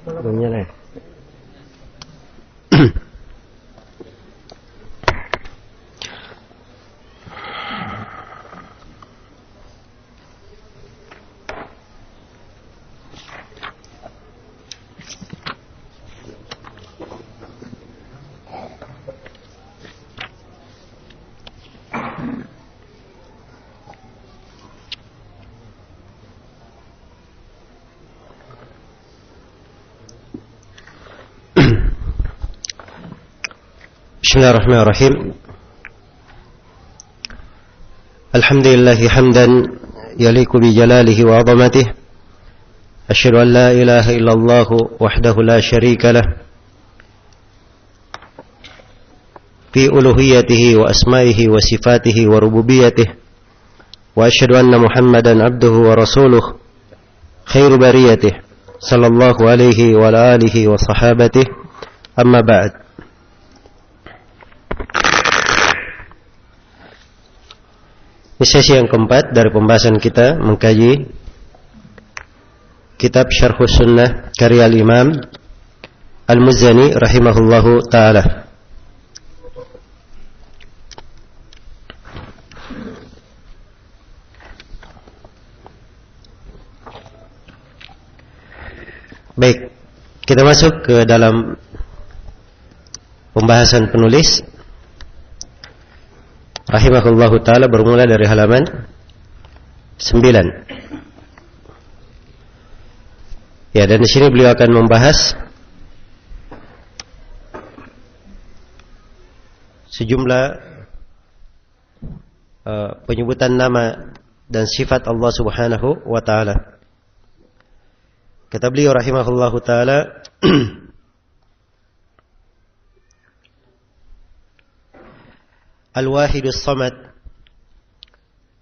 Belum nyala. Bismillahirrahmanirrahim. Alhamdulillahi hamdan yaliku bi jalalihi wa 'azamatihi. Asyhadu an la ilaha illallah wahdahu la syarika lah fi uluhiyatihi wa asma'ihi wa sifatihi wa rububiyyatihi. Wa asyhadu anna Muhammadan 'abduhu wa rasuluh khairu bariyatihi sallallahu alaihi wa ala alihi wa sahabatihi. Amma ba'd. Sesi yang keempat dari pembahasan kita mengkaji kitab Syarhus Sunnah karya Al-Imam Al-Muzani rahimahullahu ta'ala. Baik, kita masuk ke dalam pembahasan penulis rahimahullahu ta'ala, bermula dari halaman 9. Ya, dan di sini beliau akan membahas sejumlah penyebutan nama dan sifat Allah Subhanahu wa ta'ala. Kata beliau rahimahullahu ta'ala, الواحد الصمد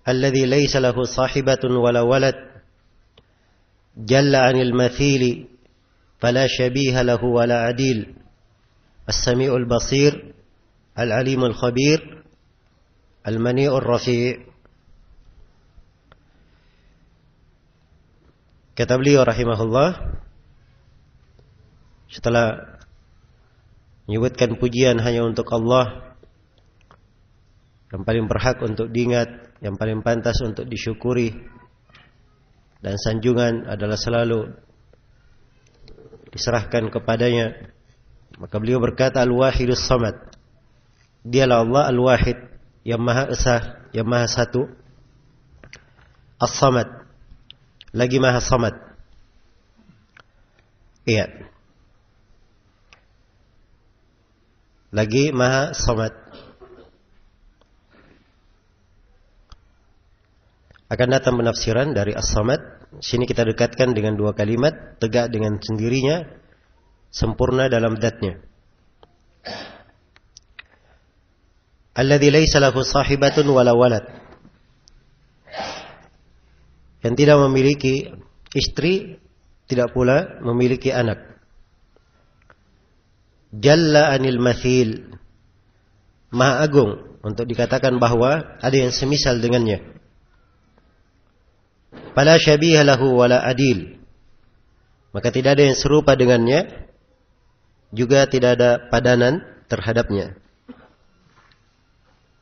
الذي ليس له صاحبة ولا ولد جل عن المثيل فلا شبيه له ولا عديل السميع البصير العليم الخبير المنيع الرفيع. Kata beliau rahimahullah, setelah menyebutkan pujian hanya untuk Allah yang paling berhak untuk diingat, yang paling pantas untuk disyukuri, dan sanjungan adalah selalu diserahkan kepadanya, maka beliau berkata Al-Wahidus Samad, dialah Allah Al-Wahid, yang maha esa, yang maha satu. As-Samad, lagi maha samad. Iya, lagi maha samad. Akan datang penafsiran dari As-Samad. Sini kita dekatkan dengan dua kalimat, tegak dengan sendirinya, sempurna dalam dzatnya. Alladzi laisa lahu sahibatun wala walad, yang tidak memiliki istri, tidak pula memiliki anak. Jalla anil mathil, maha agung untuk dikatakan bahwa ada yang semisal dengannya. Fala syabiha lahu wala adil, maka tidak ada yang serupa dengannya, juga tidak ada padanan terhadapnya.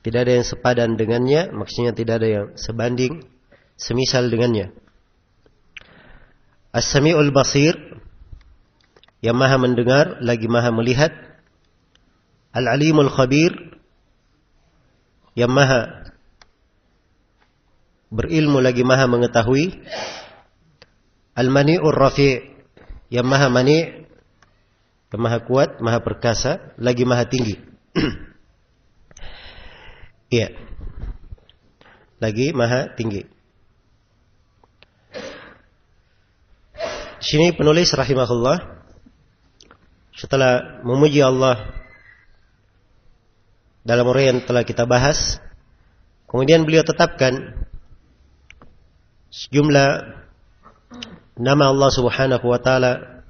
Tidak ada yang sepadan dengannya, maksudnya tidak ada yang sebanding, semisal dengannya. As-Sami'ul Basir, yang maha mendengar lagi maha melihat. Al-Alimul Khabir, yang maha berilmu lagi maha mengetahui. Al-Mani'ur Rafi', yang maha mani', yang maha kuat, maha perkasa, lagi maha tinggi. Iya, lagi maha tinggi. Sini penulis rahimahullah setelah memuji Allah dalam uraian yang telah kita bahas, kemudian beliau tetapkan sejumlah nama Allah Subhanahu wa ta'ala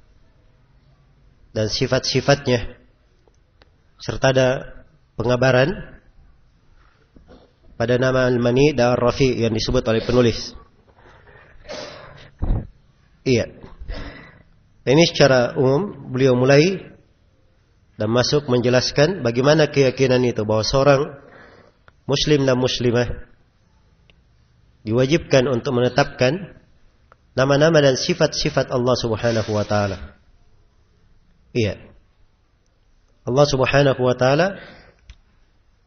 dan sifat-sifatnya, serta ada pengabaran pada nama Al-Mani dan Ar-Rafi yang disebut oleh penulis. Iya. Ini secara umum beliau mulai dan masuk menjelaskan bagaimana keyakinan itu, bahwa seorang muslim dan muslimah diwajibkan untuk menetapkan nama-nama dan sifat-sifat Allah Subhanahu wa taala. Iya. Allah Subhanahu wa taala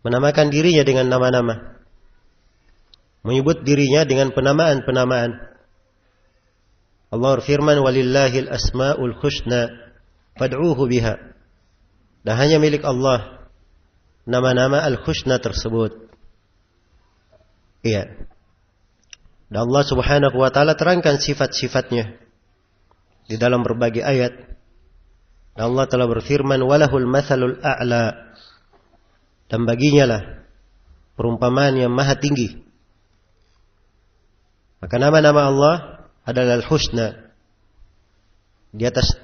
menamakan dirinya dengan nama-nama. Menyebut dirinya dengan penamaan-penamaan. Allah berfirman, "Walillahil asmaul husna fad'uuhu biha." Dan hanya milik Allah nama-nama al-husna tersebut. Iya. Dan Allah Subhanahu wa taala terangkan sifat-sifatnya di dalam berbagai ayat. Dan Allah telah berfirman, "Walahul matsalul a'la." Dan baginya lah perumpamaan yang maha tinggi. Maka nama-nama Allah adalah al-husna, di atas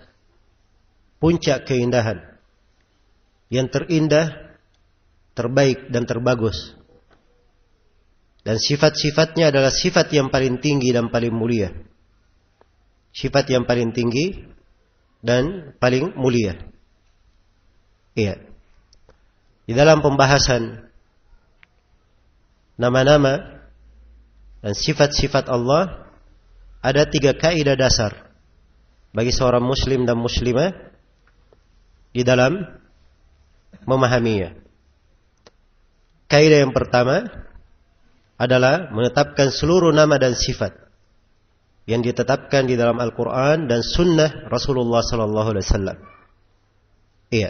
puncak keindahan, yang terindah, terbaik dan terbagus. Dan sifat-sifatnya adalah sifat yang paling tinggi dan paling mulia. Sifat yang paling tinggi dan paling mulia. Iya. Di dalam pembahasan nama-nama dan sifat-sifat Allah, ada 3 kaidah dasar bagi seorang muslim dan muslimah di dalam memahaminya. Kaidah yang pertama adalah menetapkan seluruh nama dan sifat yang ditetapkan di dalam Al-Quran dan Sunnah Rasulullah Sallallahu Alaihi Wasallam. Iya,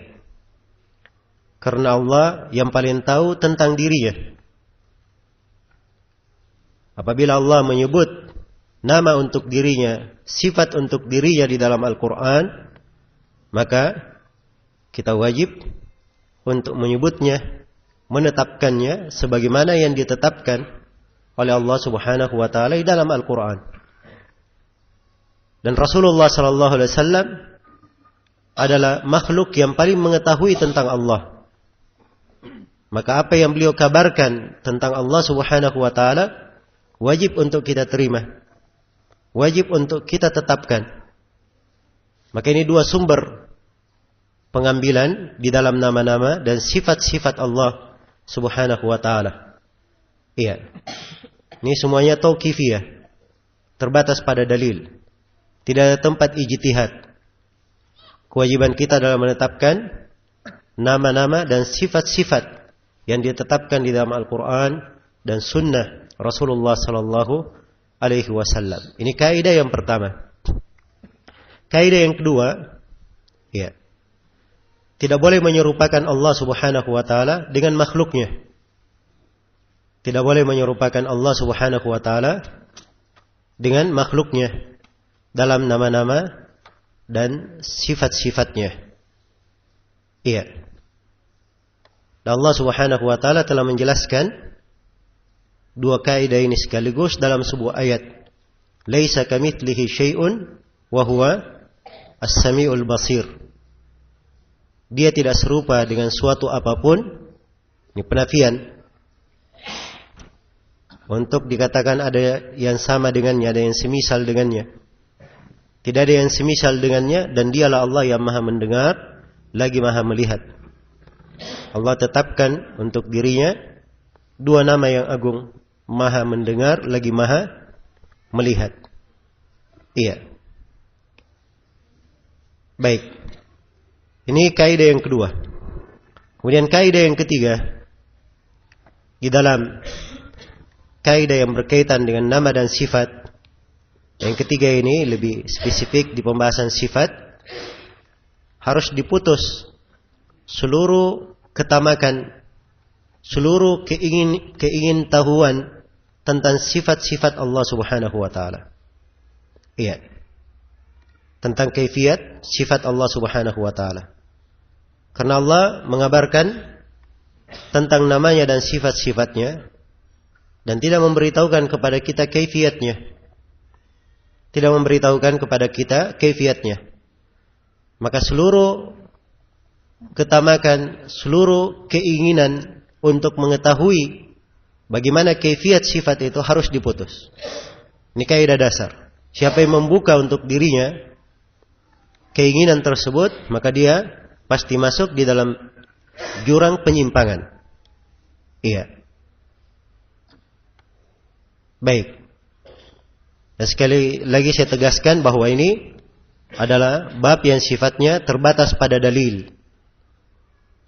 karena Allah yang paling tahu tentang dirinya. Apabila Allah menyebut nama untuk dirinya, sifat untuk dirinya di dalam Al-Quran, maka kita wajib untuk menyebutnya, menetapkannya sebagaimana yang ditetapkan oleh Allah Subhanahu wa taala di dalam Al-Quran. Dan Rasulullah sallallahu alaihi wasallam adalah makhluk yang paling mengetahui tentang Allah. Maka apa yang beliau kabarkan tentang Allah Subhanahu wa taala wajib untuk kita terima, wajib untuk kita tetapkan. Maka ini 2 sumber pengambilan di dalam nama-nama dan sifat-sifat Allah Subhanahu wa taala. Iya. Ini semuanya tauqifiyah, terbatas pada dalil. Tidak ada tempat ijtihad. Kewajiban kita adalah menetapkan nama-nama dan sifat-sifat yang ditetapkan di dalam Al-Quran dan Sunnah Rasulullah Sallallahu Alaihi Wasallam. Ini kaidah yang pertama. Kaidah yang kedua, ya, tidak boleh menyerupakan Allah Subhanahu wa taala dengan makhluknya. Tidak boleh menyerupakan Allah Subhanahu wa taala dengan makhluknya dalam nama-nama dan sifat-sifatnya. Iya. Dan Allah Subhanahu wa taala telah menjelaskan 2 kaidah ini sekaligus dalam sebuah ayat. Laisa kamitslihi syai'un wa huwa as-sami'ul basir. Dia tidak serupa dengan suatu apapun. Ini penafian. Untuk dikatakan ada yang sama dengannya, ada yang semisal dengannya. Tidak ada yang semisal dengannya, dan dialah Allah yang maha mendengar lagi maha melihat. Allah tetapkan untuk dirinya 2 nama yang agung, maha mendengar lagi maha melihat. Iya. Baik. Ini kaidah yang kedua. Kemudian kaidah yang ketiga, di dalam kaidah yang berkaitan dengan nama dan sifat, yang ketiga ini lebih spesifik di pembahasan sifat, harus diputus seluruh ketamakan, seluruh keingintahuan tentang sifat-sifat Allah Subhanahu wa taala. Iya. Tentang kaifiat sifat Allah Subhanahu wa taala. Karena Allah mengabarkan tentang namanya dan sifat-sifatnya dan tidak memberitahukan kepada kita kaifiatnya. Tidak memberitahukan kepada kita kaifiatnya. Maka seluruh ketamakan, seluruh keinginan untuk mengetahui bagaimana kaifiat sifat itu harus diputus. Ini kaidah dasar. Siapa yang membuka untuk dirinya keinginan tersebut, maka dia pasti masuk di dalam jurang penyimpangan. Iya. Baik. Dan sekali lagi saya tegaskan bahwa ini adalah bab yang sifatnya terbatas pada dalil.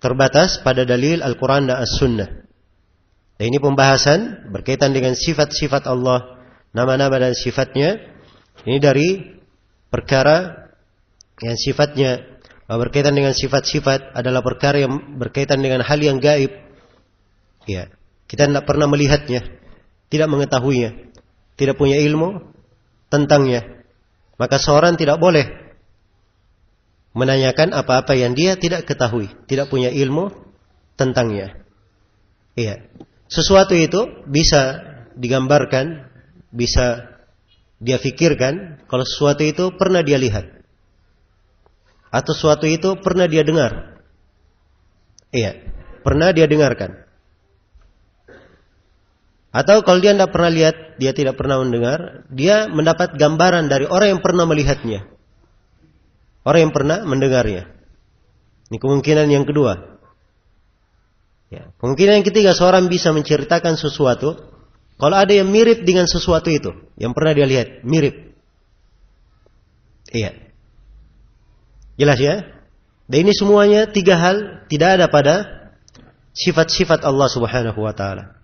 Terbatas pada dalil Al-Quran dan As-Sunnah. Dan ini pembahasan berkaitan dengan sifat-sifat Allah, nama-nama dan sifatnya. Ini dari perkara yang sifatnya berkaitan dengan sifat-sifat adalah perkara yang berkaitan dengan hal yang gaib. Ya, kita tidak pernah melihatnya, tidak mengetahuinya, tidak punya ilmu tentangnya. Maka seorang tidak boleh menanyakan apa-apa yang dia tidak ketahui, tidak punya ilmu tentangnya. Iya. Sesuatu itu bisa digambarkan, bisa dia fikirkan kalau sesuatu itu pernah dia lihat. Atau sesuatu itu pernah dia dengar. Iya, pernah dia dengarkan. Atau kalau dia tidak pernah lihat, dia tidak pernah mendengar, dia mendapat gambaran dari orang yang pernah melihatnya. Orang yang pernah mendengarnya. Ini kemungkinan yang kedua. Ya. Kemungkinan yang ketiga, seorang bisa menceritakan sesuatu, kalau ada yang mirip dengan sesuatu itu, yang pernah dia lihat, mirip. Iya. Jelas ya? Dan ini semuanya tiga hal tidak ada pada sifat-sifat Allah Subhanahu wa taala.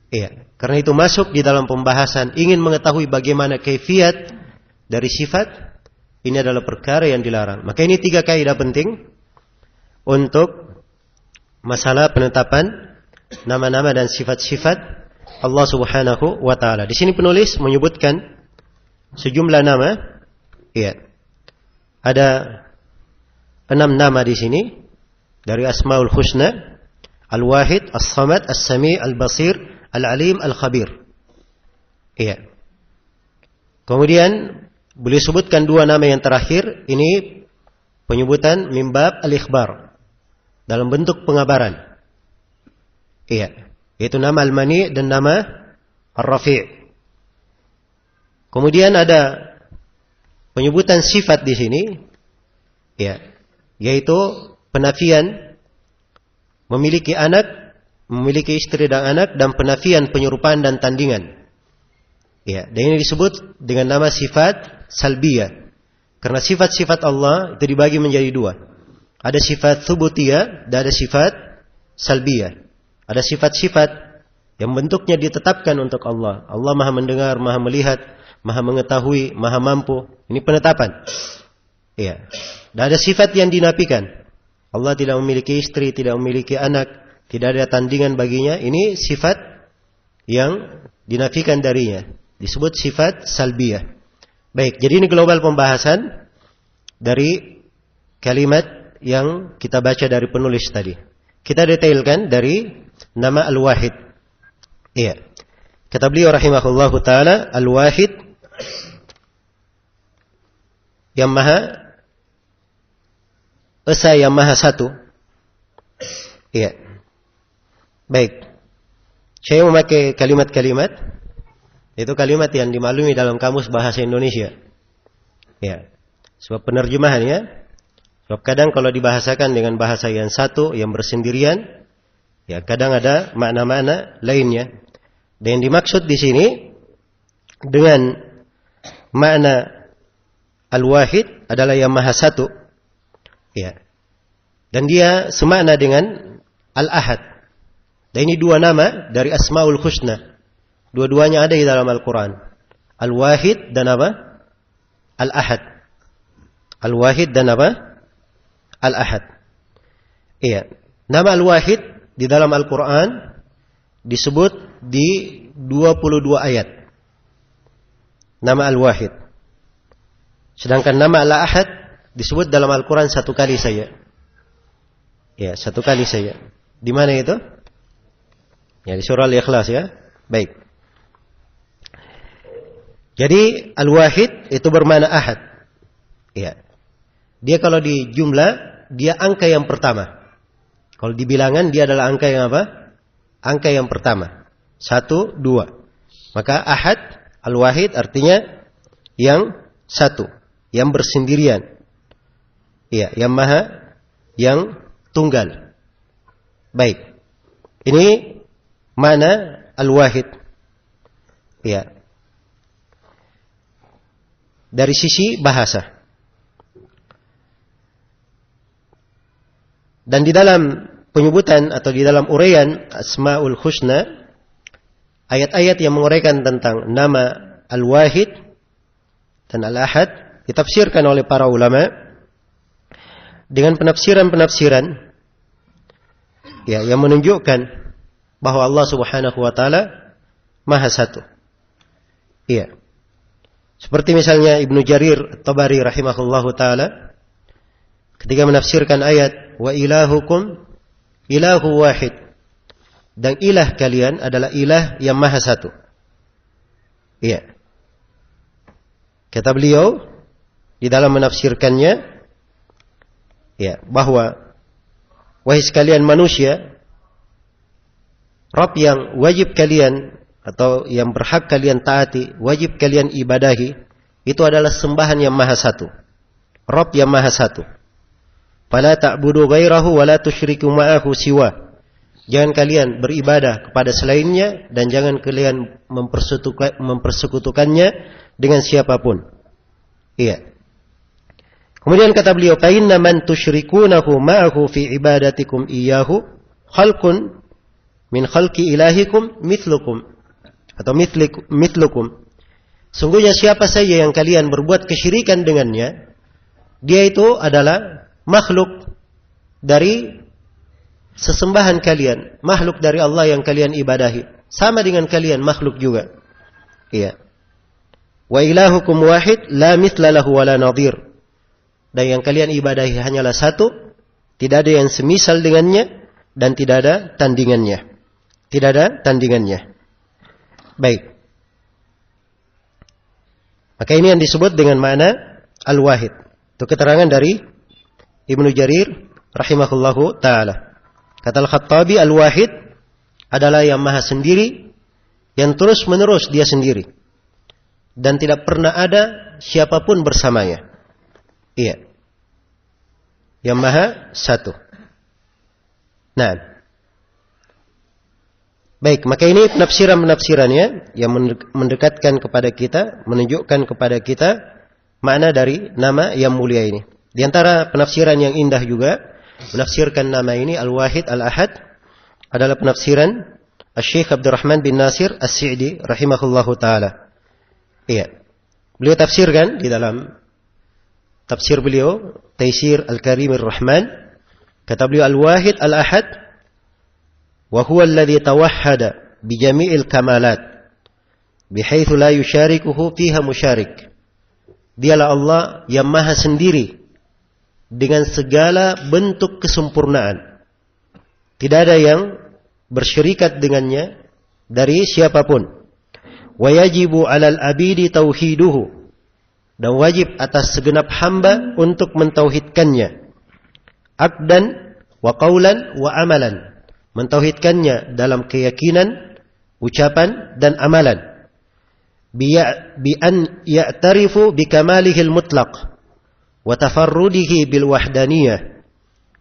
Iya, karena itu masuk di dalam pembahasan ingin mengetahui bagaimana kaifiat dari sifat, ini adalah perkara yang dilarang. Maka ini tiga kaidah penting untuk masalah penetapan nama-nama dan sifat-sifat Allah Subhanahu wa taala. Di sini penulis menyebutkan sejumlah nama. Iya. Ada 6 nama di sini dari Asmaul Husna: Al-Wahid, As-Samad, As-Sami', Al-Basir, Al-Alim, Al-Khabir. Iya. Kemudian beliau sebutkan 2 nama yang terakhir, ini penyebutan min bab al-ikhbar, dalam bentuk pengabaran. Iya. Yaitu nama Al-Mani' dan nama Ar-Rafi'. Kemudian ada penyebutan sifat di sini, ya, yaitu penafian memiliki anak, memiliki istri dan anak, dan penafian penyerupaan dan tandingan. Ya, dan ini disebut dengan nama sifat salbiyah. Karena sifat-sifat Allah itu dibagi menjadi 2. Ada sifat thubutiyah dan ada sifat salbiyah. Ada sifat-sifat yang bentuknya ditetapkan untuk Allah. Allah Maha mendengar, Maha melihat, Maha mengetahui, Maha mampu. Ini penetapan. Iya. Dan ada sifat yang dinafikan. Allah tidak memiliki istri, tidak memiliki anak, tidak ada tandingan baginya. Ini sifat yang dinafikan darinya. Disebut sifat salbiyah. Baik, jadi ini global pembahasan dari kalimat yang kita baca dari penulis tadi. Kita detailkan dari nama Al-Wahid. Iya. Kata beliau rahimahullahu ta'ala, Al-Wahid yang maha esa, yang maha satu. Iya. Baik. Saya memakai kalimat-kalimat, itu kalimat yang dimaklumi dalam kamus bahasa Indonesia. Ya. Sebab penerjemahannya, sebab kadang kalau dibahasakan dengan bahasa yang satu, yang bersendirian, ya kadang ada makna-makna lainnya. Dan yang dimaksud di sini dengan makna Al-Wahid adalah yang maha satu. Ya. Dan dia semakna dengan Al-Ahad. Dan ini 2 nama dari Asmaul Husna. Dua-duanya ada di dalam Al-Quran. Al-Wahid dan apa? Al-Ahad. Al-Wahid dan apa? Al-Ahad. Iya. Nama Al-Wahid di dalam Al-Quran disebut di 22 ayat. Nama Al-Wahid. Sedangkan nama Al-Ahad disebut dalam Al-Quran 1 kali saja. Ya, 1 kali saja. Di mana itu? Ya, di surah Al-Ikhlas ya. Baik. Jadi Al-Wahid itu bermakna ahad. Ya. Dia kalau di jumlah, dia angka yang pertama. Kalau di bilangan, dia adalah angka yang apa? Angka yang pertama. 1, 2. Maka ahad, Al-Wahid artinya yang satu, yang bersendirian. Iya, yang maha, yang tunggal. Baik. Ini makna al-wahid. Iya. Dari sisi bahasa. Dan di dalam penyebutan atau di dalam uraian Asmaul Husna, ayat-ayat yang menguraikan tentang nama Al-Wahid dan Al-Ahad ditafsirkan oleh para ulama dengan penafsiran-penafsiran ya, yang menunjukkan bahwa Allah Subhanahu wa taala Maha Satu. Iya. Seperti misalnya Ibnu Jarir At-Tabari rahimahullahu taala ketika menafsirkan ayat wa ilahukum ilahu wahid, dan ilah kalian adalah ilah yang maha satu. Iya. Kata beliau di dalam menafsirkannya, ya, bahwa wahai sekalian manusia, Rabb yang wajib kalian atau yang berhak kalian taati, wajib kalian ibadahi, itu adalah sembahan yang maha satu. Rabb yang maha satu. Fala ta'budu ghairahu wa la tusyriku ma'ahu siwa. Jangan kalian beribadah kepada selainnya dan jangan kalian mempersekutukannya dengan siapapun. Iya. Kemudian kata beliau, fa inna man tusyrikunahu ma'ahu fi ibadatikum iyyahu khalqun min khalqi ilahikum mithlukum atau mithlukum. Sungguhnya siapa saja yang kalian berbuat kesyirikan dengannya, dia itu adalah makhluk dari sesembahan kalian, makhluk dari Allah yang kalian ibadahi, sama dengan kalian makhluk juga. Iya. Wa ilahukum wahid la mithla lahu wa la nadhir. Dan yang kalian ibadahi hanyalah satu, tidak ada yang semisal dengannya dan tidak ada tandingannya. Tidak ada tandingannya. Baik. Maka ini yang disebut dengan makna al-wahid. Itu keterangan dari Ibnu Jarir rahimahullahu ta'ala. Kata Al-Khattabi, Al-Wahid adalah yang maha sendiri, yang terus menerus dia sendiri. Dan tidak pernah ada siapapun bersamanya. Iya. Yang maha satu. Nah. Baik, maka ini penafsiran-penafsirannya yang mendekatkan kepada kita, menunjukkan kepada kita makna dari nama yang mulia ini. Di antara penafsiran yang indah juga menafsirkan nama ini Al-Wahid Al-Ahad adalah penafsiran Asy-Syaikh Abdurrahman bin Nasir As-Sa'di rahimahullahu taala. Iya. Beliau tafsirkan di dalam tafsir beliau Taisir Al-Karimir Rahman, kata beliau Al-Wahid Al-Ahad wa huwa alladhi tawahhada bi jami'il kamalat bihaitsu la yusyarikuhu fiha musyarik. Dialah Allah yang maha sendiri dengan segala bentuk kesempurnaan. Tidak ada yang bersyirikat dengannya dari siapapun. Wa yajibu 'alal abidi tauhiduhu. Dan wajib atas segenap hamba untuk mentauhidkannya. Aqdan wa qaulan wa amalan. Mentauhidkannya dalam keyakinan, ucapan dan amalan. Bi an ya'tarifu bi kamalihil mutlaq wa tafarrudihi bil wahdaniyah,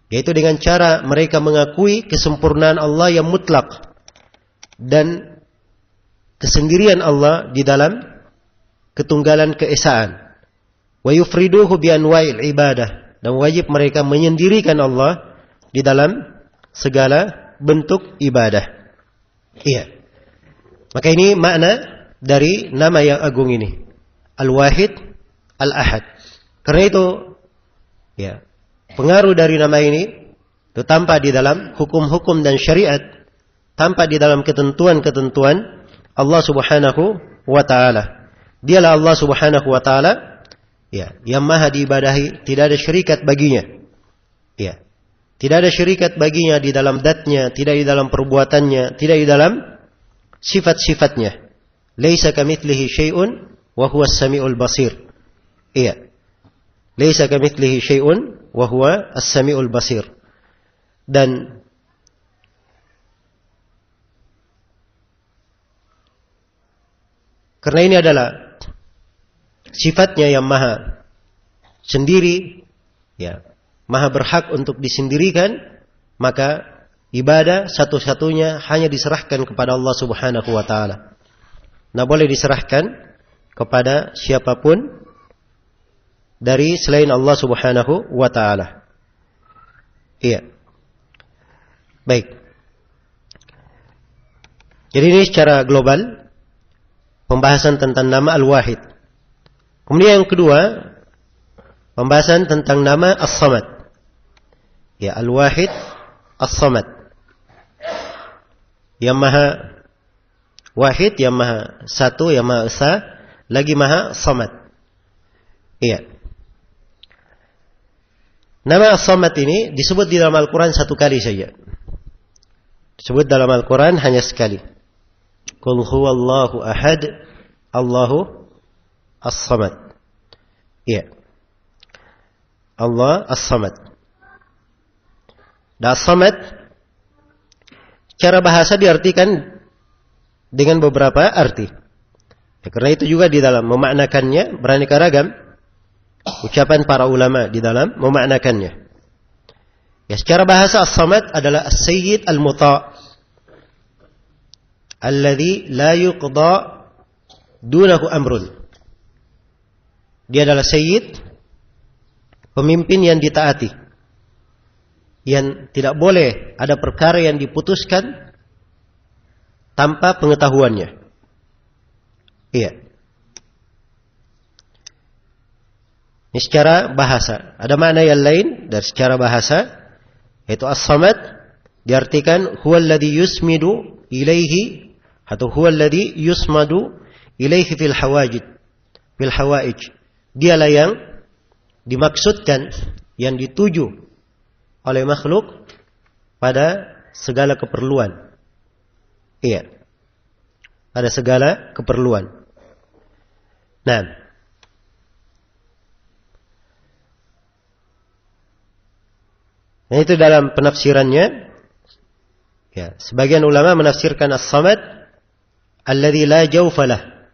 yaitu dengan cara mereka mengakui kesempurnaan Allah yang mutlak dan kesendirian Allah di dalam ketunggalan keesaan. Wa yufriduhu bi anwa'il ibadah, dan wajib mereka menyendirikan Allah di dalam segala bentuk ibadah. Iya. Maka ini makna dari nama yang agung ini, Al-Wahid Al-Ahad. Karena itu, ya, pengaruh dari nama ini itu tampak di dalam hukum-hukum dan syariat, tampak di dalam ketentuan-ketentuan Allah Subhanahu wa taala. Dialah Allah Subhanahu wa taala, ya, yang maha diibadahi, tidak ada syirikat baginya. Ya. Tidak ada syirikat baginya di dalam dzatnya, tidak di dalam perbuatannya, tidak di dalam sifat-sifatnya. Laisa kamitslihi syai'un wa huwas samiul basir. Iya. Laisa kamitslihi syai'un wa huwa as-sami'ul basir. Dan karena ini adalah sifatnya yang maha sendiri, ya, maha berhak untuk disendirikan, maka ibadah satu-satunya hanya diserahkan kepada Allah Subhanahu wa taala. Tidak boleh diserahkan kepada siapapun dari selain Allah Subhanahu wa taala. Iya. Baik. Jadi ini secara global pembahasan tentang nama Al-Wahid. Kemudian yang kedua, pembahasan tentang nama As-Samad. Ya, Al-Wahid As-Samad. Yang Maha Wahid, yang Maha Satu, yang Maha Esa, lagi Maha Samad. Iya. Nama As-Samad ini disebut di dalam Al-Quran satu kali saja. Disebut dalam Al-Quran hanya sekali. Qul huwallahu ahad, Allahu As-Samad. Iya. Allah As-Samad. Dan As-Samad cara bahasa diartikan dengan beberapa arti. Ya, karena itu juga di dalam memaknakannya beraneka ragam ucapan para ulama di dalam memaknakannya. Ya, secara bahasa As-Samad adalah As-Sayyid Al-Muta' alladhi la yuqda dunahu amrun. Dia adalah Sayyid, pemimpin yang ditaati, yang tidak boleh ada perkara yang diputuskan tanpa pengetahuannya. Iya. Ini secara bahasa. Ada makna yang lain dari secara bahasa, yaitu As-Samad diartikan huwallazi yusmidu ilaihi atau huwallazi yusmadu ilaihi fil hawaij. Dialah yang dimaksudkan, yang dituju oleh makhluk pada segala keperluan. Iya. Pada segala keperluan. Nah, itu dalam penafsirannya. Ya, sebagian ulama menafsirkan As-Samad alladzi la jawfalah,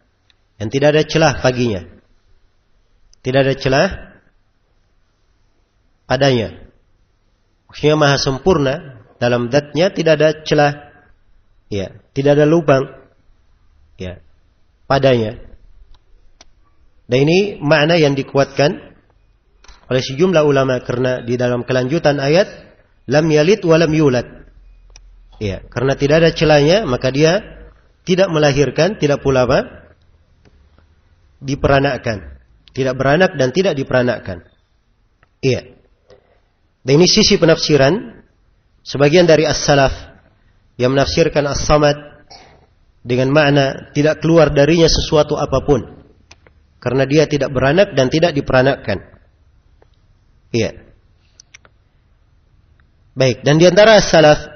yang tidak ada celah baginya. Tidak ada celah padanya. Maksudnya maha sempurna dalam zatnya, tidak ada celah. Ya, tidak ada lubang. Ya, padanya. Dan ini makna yang dikuatkan oleh sejumlah ulama, karena di dalam kelanjutan ayat lam yalid wa lam yulad. Ya, karena tidak ada celahnya, maka dia tidak melahirkan, tidak pula apa? Diperanakkan. Tidak beranak dan tidak diperanakkan. Iya. Dan ini sisi penafsiran sebagian dari as-salaf yang menafsirkan as-samad dengan makna tidak keluar darinya sesuatu apapun, karena dia tidak beranak dan tidak diperanakkan. Iya. Baik, dan di antara as-salaf,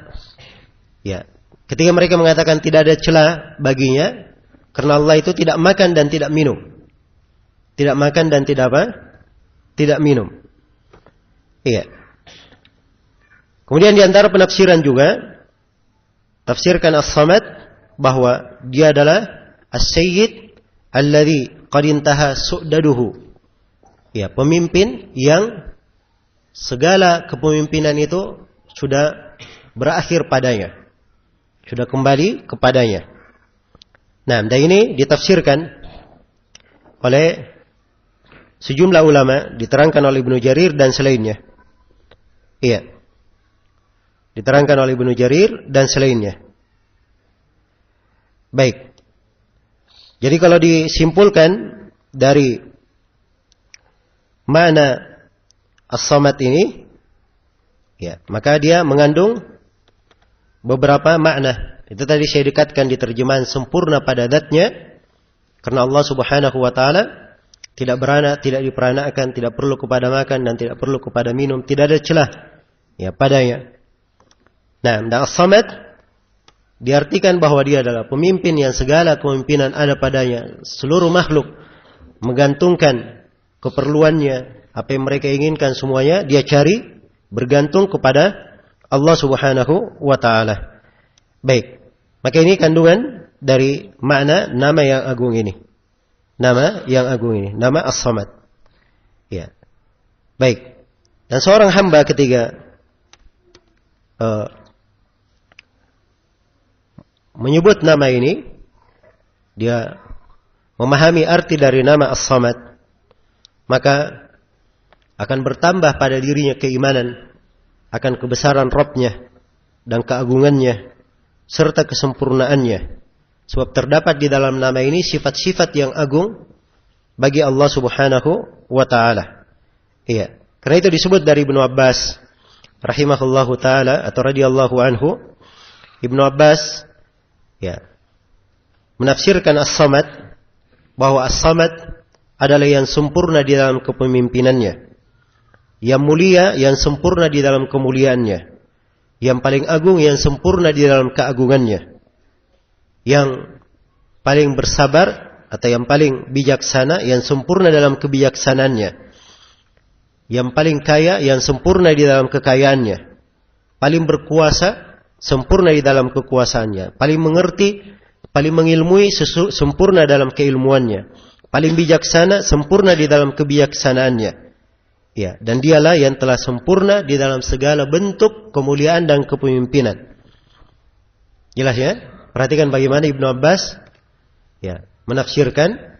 ya, ketika mereka mengatakan tidak ada celah baginya, karena Allah itu tidak makan dan tidak minum. Tidak makan dan tidak apa? Tidak minum. Iya. Kemudian di antara penafsiran juga, tafsirkan as-samad bahwa dia adalah as-sayyid alladhi qad intaha su'daduhu. Ya, pemimpin yang segala kepemimpinan itu sudah berakhir padanya. Sudah kembali kepadanya. Nah, dan ini ditafsirkan oleh sejumlah ulama, diterangkan oleh Ibnu Jarir dan selainnya. Iya. Diterangkan oleh Ibnu Jarir dan selainnya. Baik. Jadi kalau disimpulkan dari makna as-samad ini, ya, maka dia mengandung beberapa makna. Itu tadi saya dekatkan di terjemahan sempurna pada zatnya, karena Allah Subhanahu wa taala tidak beranak, tidak diperanakkan, tidak perlu kepada makan dan tidak perlu kepada minum, tidak ada celah ya padanya. Nah, dan as-samad diartikan bahwa dia adalah pemimpin yang segala kepemimpinan ada padanya. Seluruh makhluk menggantungkan keperluannya, apa yang mereka inginkan semuanya dia cari bergantung kepada Allah Subhanahu wa taala. Baik. Maka ini kandungan dari makna nama yang agung ini. Nama yang agung ini, nama as-samad. Ya. Baik. Dan seorang hamba ketika menyebut nama ini, dia memahami arti dari nama As-Samad, maka akan bertambah pada dirinya keimanan akan kebesaran Rabb-Nya dan keagungannya serta kesempurnaannya. Sebab terdapat di dalam nama ini sifat-sifat yang agung bagi Allah Subhanahu wa taala. Iya. Karena itu disebut dari Ibnu Abbas rahimahullahu taala atau radhiyallahu anhu. Ibnu Abbas menafsirkan As-Samad bahwa As-Samad adalah yang sempurna di dalam kepemimpinannya, yang mulia, yang sempurna di dalam kemuliaannya, yang paling agung, yang sempurna di dalam keagungannya, yang paling bersabar atau yang paling bijaksana, yang sempurna dalam kebijaksanaannya, yang paling kaya, yang sempurna di dalam kekayaannya, paling berkuasa, sempurna di dalam kekuasaannya, paling mengerti, paling mengilmui, sempurna dalam keilmuannya, paling bijaksana, sempurna di dalam kebijaksanaannya. Ya, dan dialah yang telah sempurna di dalam segala bentuk kemuliaan dan kepemimpinan. Jelas ya? Perhatikan bagaimana Ibnu Abbas menafsirkan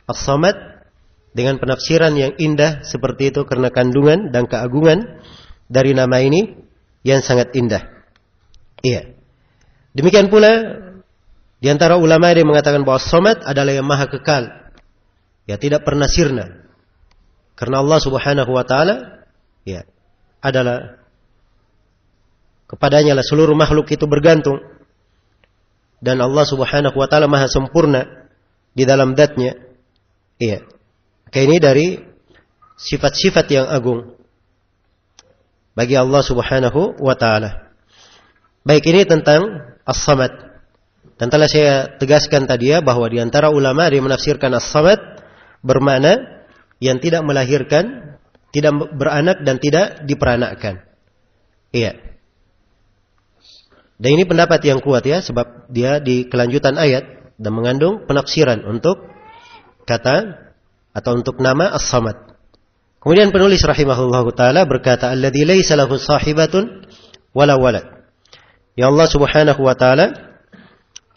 As-Samad dengan penafsiran yang indah seperti itu karena kandungan dan keagungan dari nama ini yang sangat indah. Iya. Demikian pula di antara ulama yang mengatakan bahwa As-Samad adalah yang maha kekal. Ya, tidak pernah sirna. Karena Allah Subhanahu wa taala adalah kepadanya lah seluruh makhluk itu bergantung. Dan Allah Subhanahu wa taala maha sempurna di dalam dzatnya. Iya. Maka ini dari sifat-sifat yang agung bagi Allah Subhanahu wa taala. Baik, ini tentang As-Samad. Dan telah saya tegaskan tadi bahwa di antara ulama yang menafsirkan As-Samad bermakna yang tidak melahirkan, tidak beranak dan tidak diperanakkan. Iya. Dan ini pendapat yang kuat ya, sebab dia di kelanjutan ayat dan mengandung penafsiran untuk kata atau untuk nama As-Samad. Kemudian penulis rahimahullahu taala berkata, "Alladzi laisa lahu sahibatun wala walad." Ya Allah Subhanahu wa taala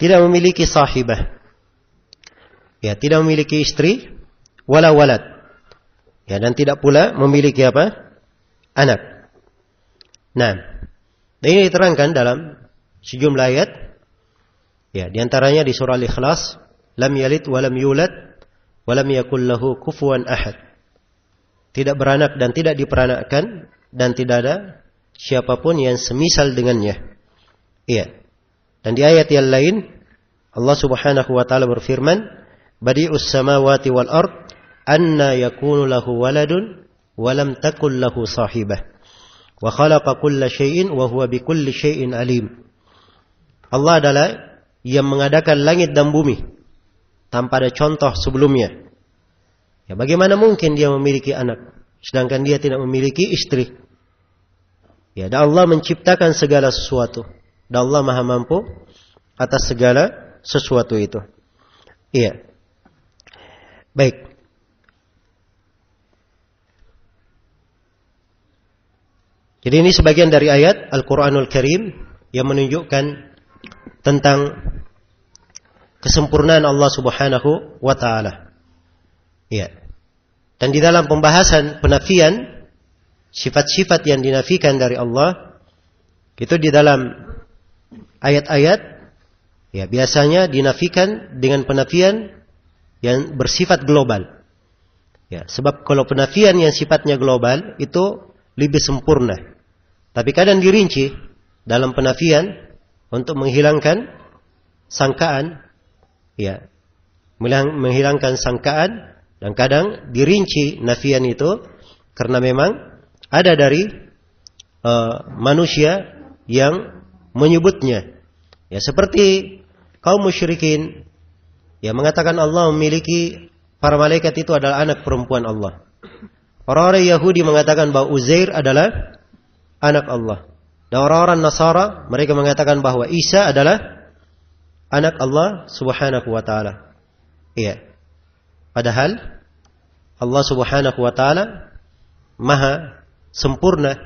tidak memiliki sahibah. Ya, tidak memiliki istri wala walad. Ya, dan tidak pula memiliki apa? Anak. Nah, dan ini diterangkan dalam sejumlah ayat. Ya, di antaranya di surah Al-Ikhlas, lam yalid wa lam yulad wa lam yakul lahu kufuwan ahad. Tidak beranak dan tidak diperanakkan dan tidak ada siapapun yang semisal dengannya. Iya. Dan di ayat yang lain Allah Subhanahu wa taala berfirman, "Badi'us samawati wal ard, anna yakunu lahu waladun wa lam takul lahu sahibah. Wa khalaqa kulla syai'in wa huwa bikulli syai'in alim." Allah adalah yang mengadakan langit dan bumi tanpa ada contoh sebelumnya. Ya, bagaimana mungkin dia memiliki anak sedangkan dia tidak memiliki istri? Ya, dan Allah menciptakan segala sesuatu. Dan Allah Maha mampu atas segala sesuatu itu. Iya. Baik. Jadi ini sebagian dari ayat Al-Quranul Karim yang menunjukkan tentang kesempurnaan Allah Subhanahu wa ta'ala. Ya. Dan di dalam pembahasan penafian sifat-sifat yang dinafikan dari Allah, itu di dalam ayat-ayat ya biasanya dinafikan dengan penafian yang bersifat global. Ya, sebab kalau penafian yang sifatnya global itu lebih sempurna. Tapi kadang dirinci dalam penafian untuk menghilangkan sangkaan, ya, menghilangkan sangkaan, dan kadang dirinci nafian itu karena memang ada dari manusia yang menyebutnya. Ya, seperti kaum musyrikin yang mengatakan Allah memiliki para malaikat itu adalah anak perempuan Allah. Orang-orang Yahudi mengatakan bahwa Uzair adalah anak Allah. Dan orang-orang Nasara mereka mengatakan bahwa Isa adalah anak Allah Subhanahu wa taala. Iya. Padahal Allah Subhanahu wa taala Maha sempurna,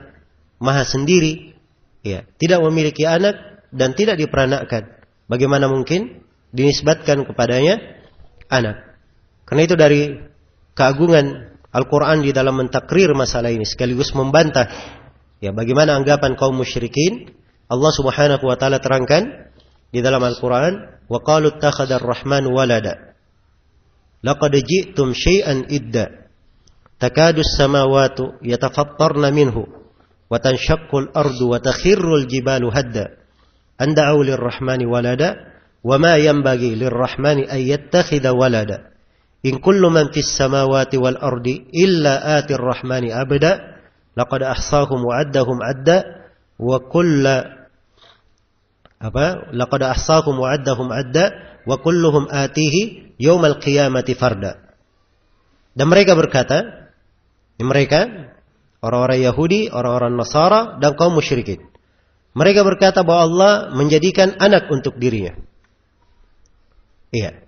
maha sendiri, ya, tidak memiliki anak dan tidak diperanakkan. Bagaimana mungkin dinisbatkan kepadanya anak? Karena itu dari keagungan Al-Quran di dalam mentakrir masalah ini sekaligus membantah, ya, bagaimana anggapan kaum musyrikin. Allah Subhanahu wa taala terangkan di dalam Al-Quran, wa qalu ittakhadar rahmanu walada laqad ji'tum syai'an idda takadu as-samawati yatafattarna minhu wa tanshaqqu al-ardu wa takhirru al-jibalu hadda an da'u lir-rahmani walada wa ma yanbaghi lir-rahmani an yattakhidha walada in kullu man fis samawati wal ardi illa atir rahmani abda laqad ahsahum wa addahum adda wa laqad ahsahum wa addahum adda wa kulluhum atihi yaumal qiyamati farda. Dan mereka berkata, mereka orang-orang Yahudi, orang-orang Nasara dan kaum musyrikin, mereka berkata bahwa Allah menjadikan anak untuk dirinya. Iya.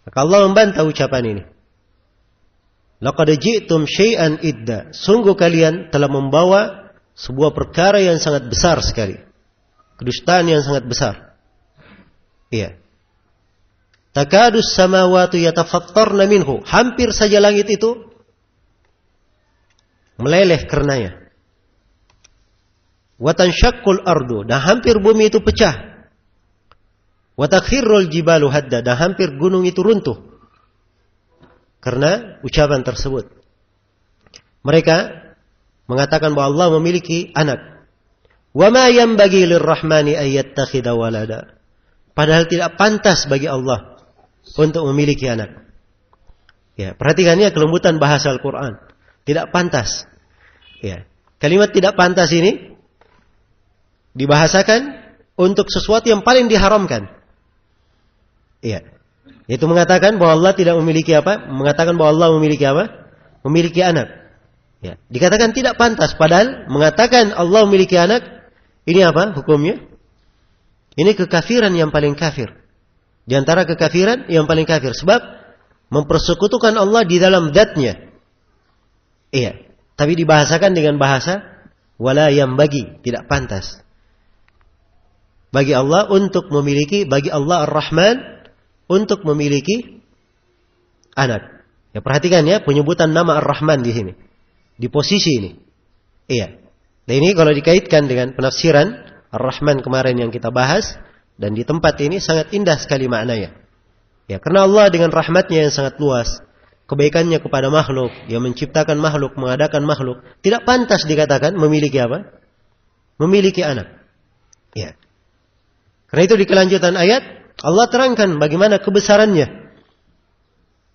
Maka Allah membantah ucapan ini. Laqad ji'tum syai'an idda. Sungguh kalian telah membawa sebuah perkara yang sangat besar sekali. Kedustaan yang sangat besar. Iya. Takadus samawati yatafattarna minhu. Hampir saja langit itu meleleh karenanya. Wa tanshaqqul ardu. Dan hampir bumi itu pecah. Wa takhirrul jibalu hadda, dan hampir gunung itu runtuh karena ucapan tersebut. Mereka mengatakan bahwa Allah memiliki anak. Wa ma yanbaghi lirrahmani an yattakhidha walada. Padahal tidak pantas bagi Allah untuk memiliki anak. Ya, perhatikannya kelembutan bahasa Al-Qur'an. Tidak pantas. Ya. Kalimat tidak pantas ini dibahasakan untuk sesuatu yang paling diharamkan. Iya. Itu mengatakan bahwa Allah tidak memiliki apa? Mengatakan bahwa Allah memiliki apa? Memiliki anak. Ya. Dikatakan tidak pantas, padahal mengatakan Allah memiliki anak, ini apa hukumnya? Ini kekafiran yang paling kafir. Di antara kekafiran yang paling kafir, sebab mempersekutukan Allah di dalam zat-Nya. Iya. Tapi dibahasakan dengan bahasa wala yanbaghi, tidak pantas bagi Allah untuk memiliki, bagi Allah Ar-Rahman untuk memiliki anak. Ya, perhatikan ya penyebutan nama Ar-Rahman di sini, di posisi ini. Iya. Dan ini kalau dikaitkan dengan penafsiran Ar-Rahman kemarin yang kita bahas, dan di tempat ini sangat indah sekali maknanya. Ya, karena Allah dengan rahmatnya yang sangat luas, kebaikannya kepada makhluk, yang menciptakan makhluk, mengadakan makhluk, tidak pantas dikatakan memiliki apa? Memiliki anak. Ya. Karena itu di kelanjutan ayat Allah terangkan bagaimana kebesarannya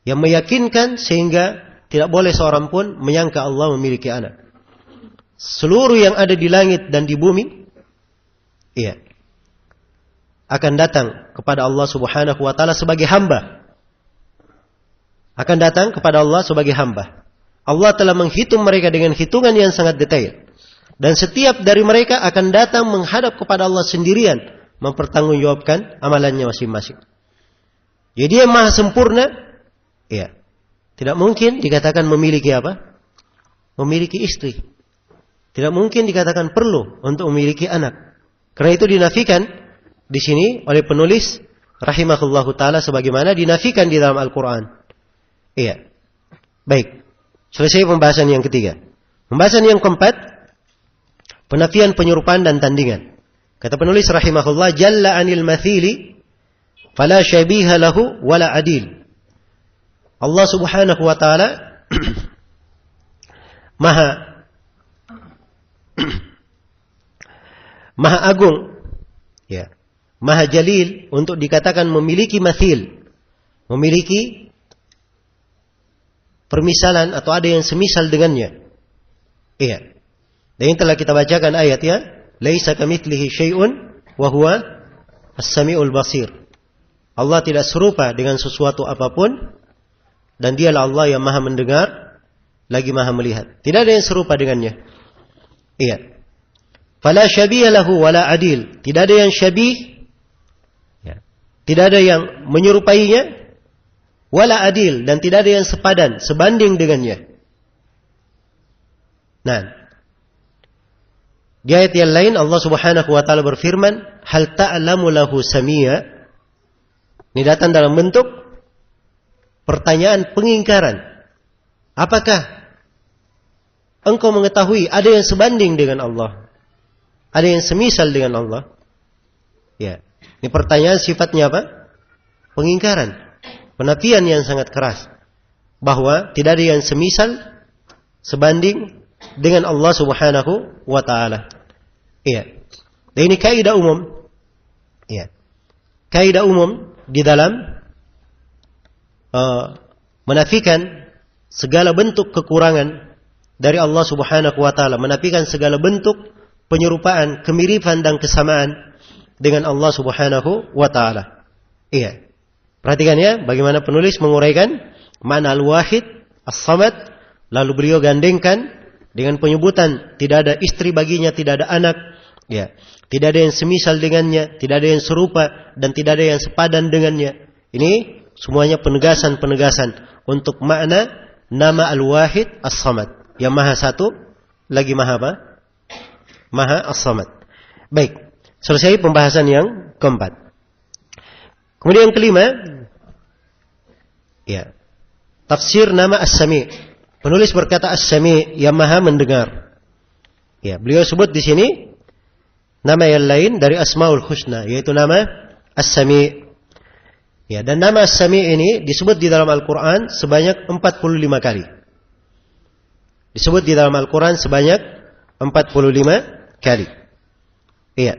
yang meyakinkan sehingga tidak boleh seorang pun menyangka Allah memiliki anak. Seluruh yang ada di langit dan di bumi, iya, akan datang kepada Allah Subhanahu wa taala sebagai hamba. Akan datang kepada Allah sebagai hamba. Allah telah menghitung mereka dengan hitungan yang sangat detail. Dan setiap dari mereka akan datang menghadap kepada Allah sendirian, mempertanggungjawabkan amalannya masing-masing. Jadi dia maha sempurna, ya. Tidak mungkin dikatakan memiliki apa? Memiliki istri. Tidak mungkin dikatakan perlu untuk memiliki anak. Karena itu dinafikan di sini oleh penulis rahimahullahu taala sebagaimana dinafikan di dalam Al-Qur'an. Iya. Baik. Selesai pembahasan yang ketiga. Pembahasan yang keempat, penafian penyerupaan dan tandingan. Kata penulis rahimahullah, jalla anil mathili fala syabiha lahu wala adil. Allah Subhanahu wa taala maha agung, ya, maha jalil untuk dikatakan memiliki mathil, memiliki permisalan atau ada yang semisal dengannya. Iya. Dan yang telah kita bacakan ayatnya, laisa kamitslihi syai'un wa huwa as-sami'ul basir. Allah tidak serupa dengan sesuatu apapun, dan dialah Allah yang maha mendengar lagi maha melihat. Tidak ada yang serupa dengannya. Iya. Fala syabiha lahu wala adil. Tidak ada yang syabih, ya, tidak ada yang menyerupainya, wala adil, dan tidak ada yang sepadan, sebanding dengannya. Nah, Di ayat yang lain Allah Subhanahu wa taala berfirman, "Hal ta'lamu lahu samia?" Ini datang dalam bentuk pertanyaan pengingkaran. Apakah engkau mengetahui ada yang sebanding dengan Allah? Ada yang semisal dengan Allah? Ya. Ini pertanyaan sifatnya apa? Pengingkaran. Penafian yang sangat keras. Bahwa tidak ada yang semisal, sebanding dengan Allah Subhanahu wa ta'ala. Iya. Dan ini kaidah umum. Iya. Kaidah umum di dalam menafikan segala bentuk kekurangan dari Allah Subhanahu wa ta'ala. Menafikan segala bentuk penyerupaan, kemiripan dan kesamaan dengan Allah Subhanahu wa ta'ala. Iya. Perhatikan ya, bagaimana penulis menguraikan makna al-wahid, as-samad, lalu beliau gandengkan dengan penyebutan tidak ada istri baginya, tidak ada anak, ya. Tidak ada yang semisal dengannya, tidak ada yang serupa dan tidak ada yang sepadan dengannya. Ini semuanya penegasan-penegasan untuk makna nama al-wahid as-samad, yang maha satu lagi maha apa? Maha as-samad. Baik, selesai pembahasan yang keempat. Kemudian yang kelima, ya, tafsir nama as-sami'. Penulis berkata as-sami', yang maha mendengar. Ya, beliau sebut di sini nama yang lain dari Asmaul Husna, yaitu nama as-sami'. Ya, dan nama as-sami' ini disebut di dalam Al-Quran sebanyak 45 kali. Disebut di dalam Al-Quran sebanyak 45 kali. Iya.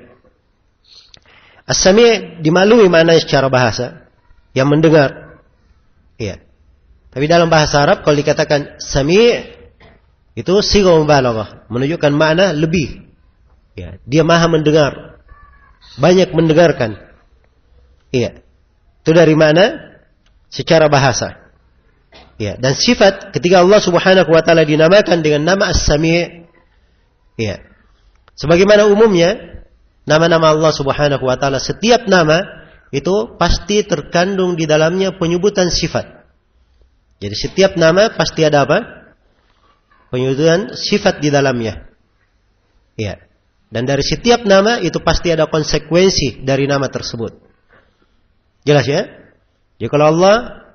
As-sami' dimaklumi maknanya secara bahasa, yang mendengar. Iya. Tapi dalam bahasa Arab kalau dikatakan sami' itu sigha mubalaghah, menunjukkan makna lebih. Ya, dia maha mendengar, banyak mendengarkan. Iya. Itu dari mana? Secara bahasa. Ya, dan sifat ketika Allah Subhanahu wa taala dinamakan dengan nama As-Sami', ya. Sebagaimana umumnya nama-nama Allah Subhanahu wa taala, setiap nama itu pasti terkandung di dalamnya penyebutan sifat. Jadi setiap nama pasti ada apa? Penyebutan sifat di dalamnya. Ya. Dan dari setiap nama itu pasti ada konsekuensi dari nama tersebut. Jelas ya? Jadi kalau Allah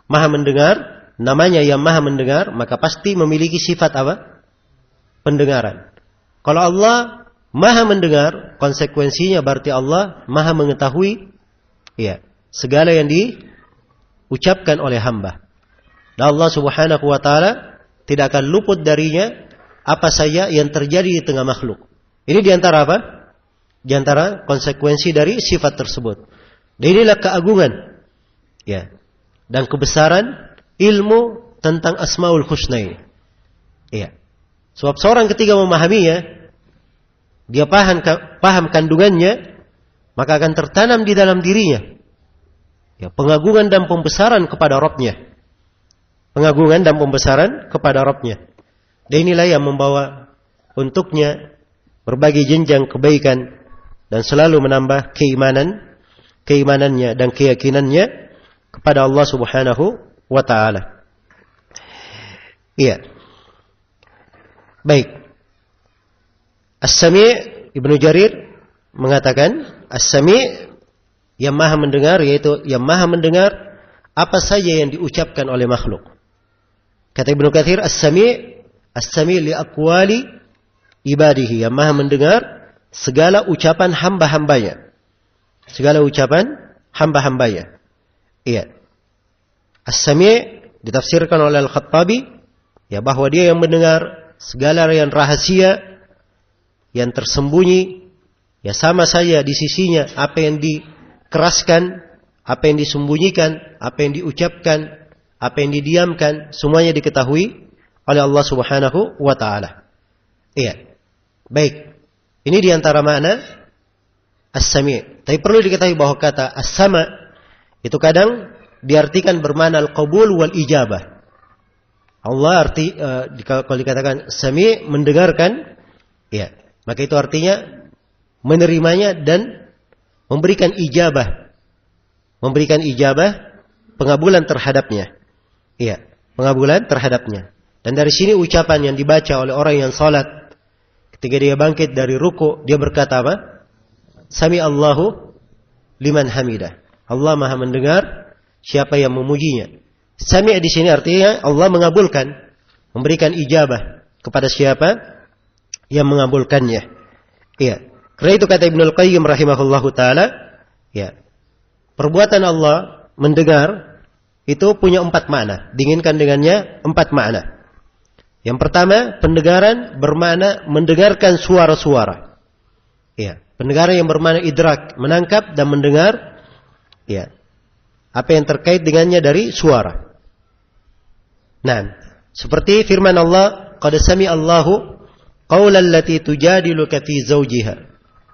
maha mendengar, namanya yang maha mendengar, maka pasti memiliki sifat apa? Pendengaran. Kalau Allah maha mendengar, konsekuensinya berarti Allah maha mengetahui, ya, segala yang diucapkan oleh hamba. Dan Allah Subhanahu wa taala tidak akan luput darinya apa saja yang terjadi di tengah makhluk. Ini diantara apa? Diantara konsekuensi dari sifat tersebut. Dan inilah keagungan, ya, dan kebesaran ilmu tentang Asmaul Husna ini. Ya. Sebab seorang ketika memahaminya, dia paham kandungannya, maka akan tertanam di dalam dirinya, ya, pengagungan dan pembesaran kepada Rabb-Nya. Pengagungan dan pembesaran kepada Rabb-Nya. Dan inilah yang membawa untuknya berbagai jenjang kebaikan dan selalu menambah keimanannya dan keyakinannya kepada Allah Subhanahu wa taala. Iya. Baik. As-Sami' Ibnu Jarir mengatakan As-Sami' yang maha mendengar, yaitu yang maha mendengar apa saja yang diucapkan oleh makhluk. Kata Ibnu Katsir, As-Sami' li aqwali ibadihi, yang maha mendengar segala ucapan hamba-hambanya. Segala ucapan hamba-hambanya. Iya. As-Sami' ditafsirkan oleh Al-Khattabi, ya, bahwa dia yang mendengar segala yang rahasia, yang tersembunyi, ya sama saja di sisinya apa yang dikeraskan, apa yang disembunyikan, apa yang diucapkan, apa yang didiamkan, semuanya diketahui oleh Allah Subhanahu wa taala. Iya. Baik. Ini diantara makna As-Sami'. Tapi perlu diketahui bahwa kata As-Sama' itu kadang diartikan bermakna al-qabul wal ijabah. Allah kalau dikatakan Sami' mendengarkan, ya, maka itu artinya menerimanya dan memberikan ijabah. Memberikan ijabah, pengabulan terhadapnya. Iya, pengabulan terhadapnya. Dan dari sini ucapan yang dibaca oleh orang yang salat Ketika dia bangkit dari ruku, dia berkata apa? Sami Allahu liman hamidah. Allah Maha mendengar siapa yang memujinya. Sami' di sini artinya Allah mengabulkan, memberikan ijabah kepada siapa yang mengabulkannya. Iya. Karena itu kata Ibnul Qayyim rahimahullahu taala, ya. Perbuatan Allah mendengar itu punya 4 makna. Diinginkan dengannya 4 makna. Yang pertama, pendengaran bermakna mendengarkan suara-suara. Ya, pendengaran yang bermakna idrak, menangkap dan mendengar ya, apa yang terkait dengannya dari suara. Nah, seperti firman Allah, qad sami'a Allahu qaulal lati tujadiluka fi zawjiha.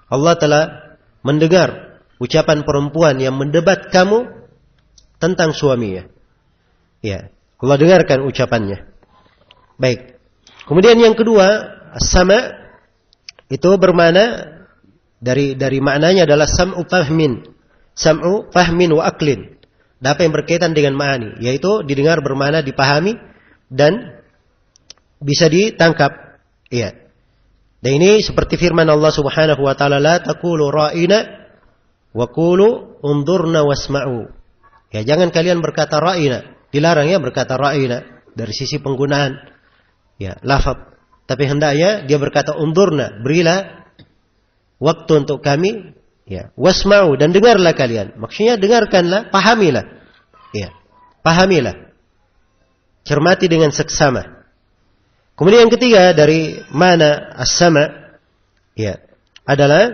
Allah telah mendengar ucapan perempuan yang mendebat kamu tentang suaminya. Ya, Allah dengarkan ucapannya. Baik. Kemudian yang kedua, as-sama' itu bermakna dari maknanya adalah sam'u fahmin wa aklin. Dan apa yang berkaitan dengan ma'ani, yaitu didengar bermakna dipahami dan bisa ditangkap. Iya. Dan ini seperti firman Allah Subhanahu wa taala, la taqulu ra'ina wa qulu unzurna wasma'u. Ya, jangan kalian berkata ra'ina. Dilarang ya berkata ra'ina dari sisi penggunaan ya lafaz. Tapi hendaknya dia berkata unzurna, berilah waktu untuk kami, ya, wasma'u, dan dengarlah kalian. Maksudnya dengarkanlah, pahamilah. Ya, pahamilah. Cermati dengan seksama. Kemudian yang ketiga dari mana as-sama' ya, adalah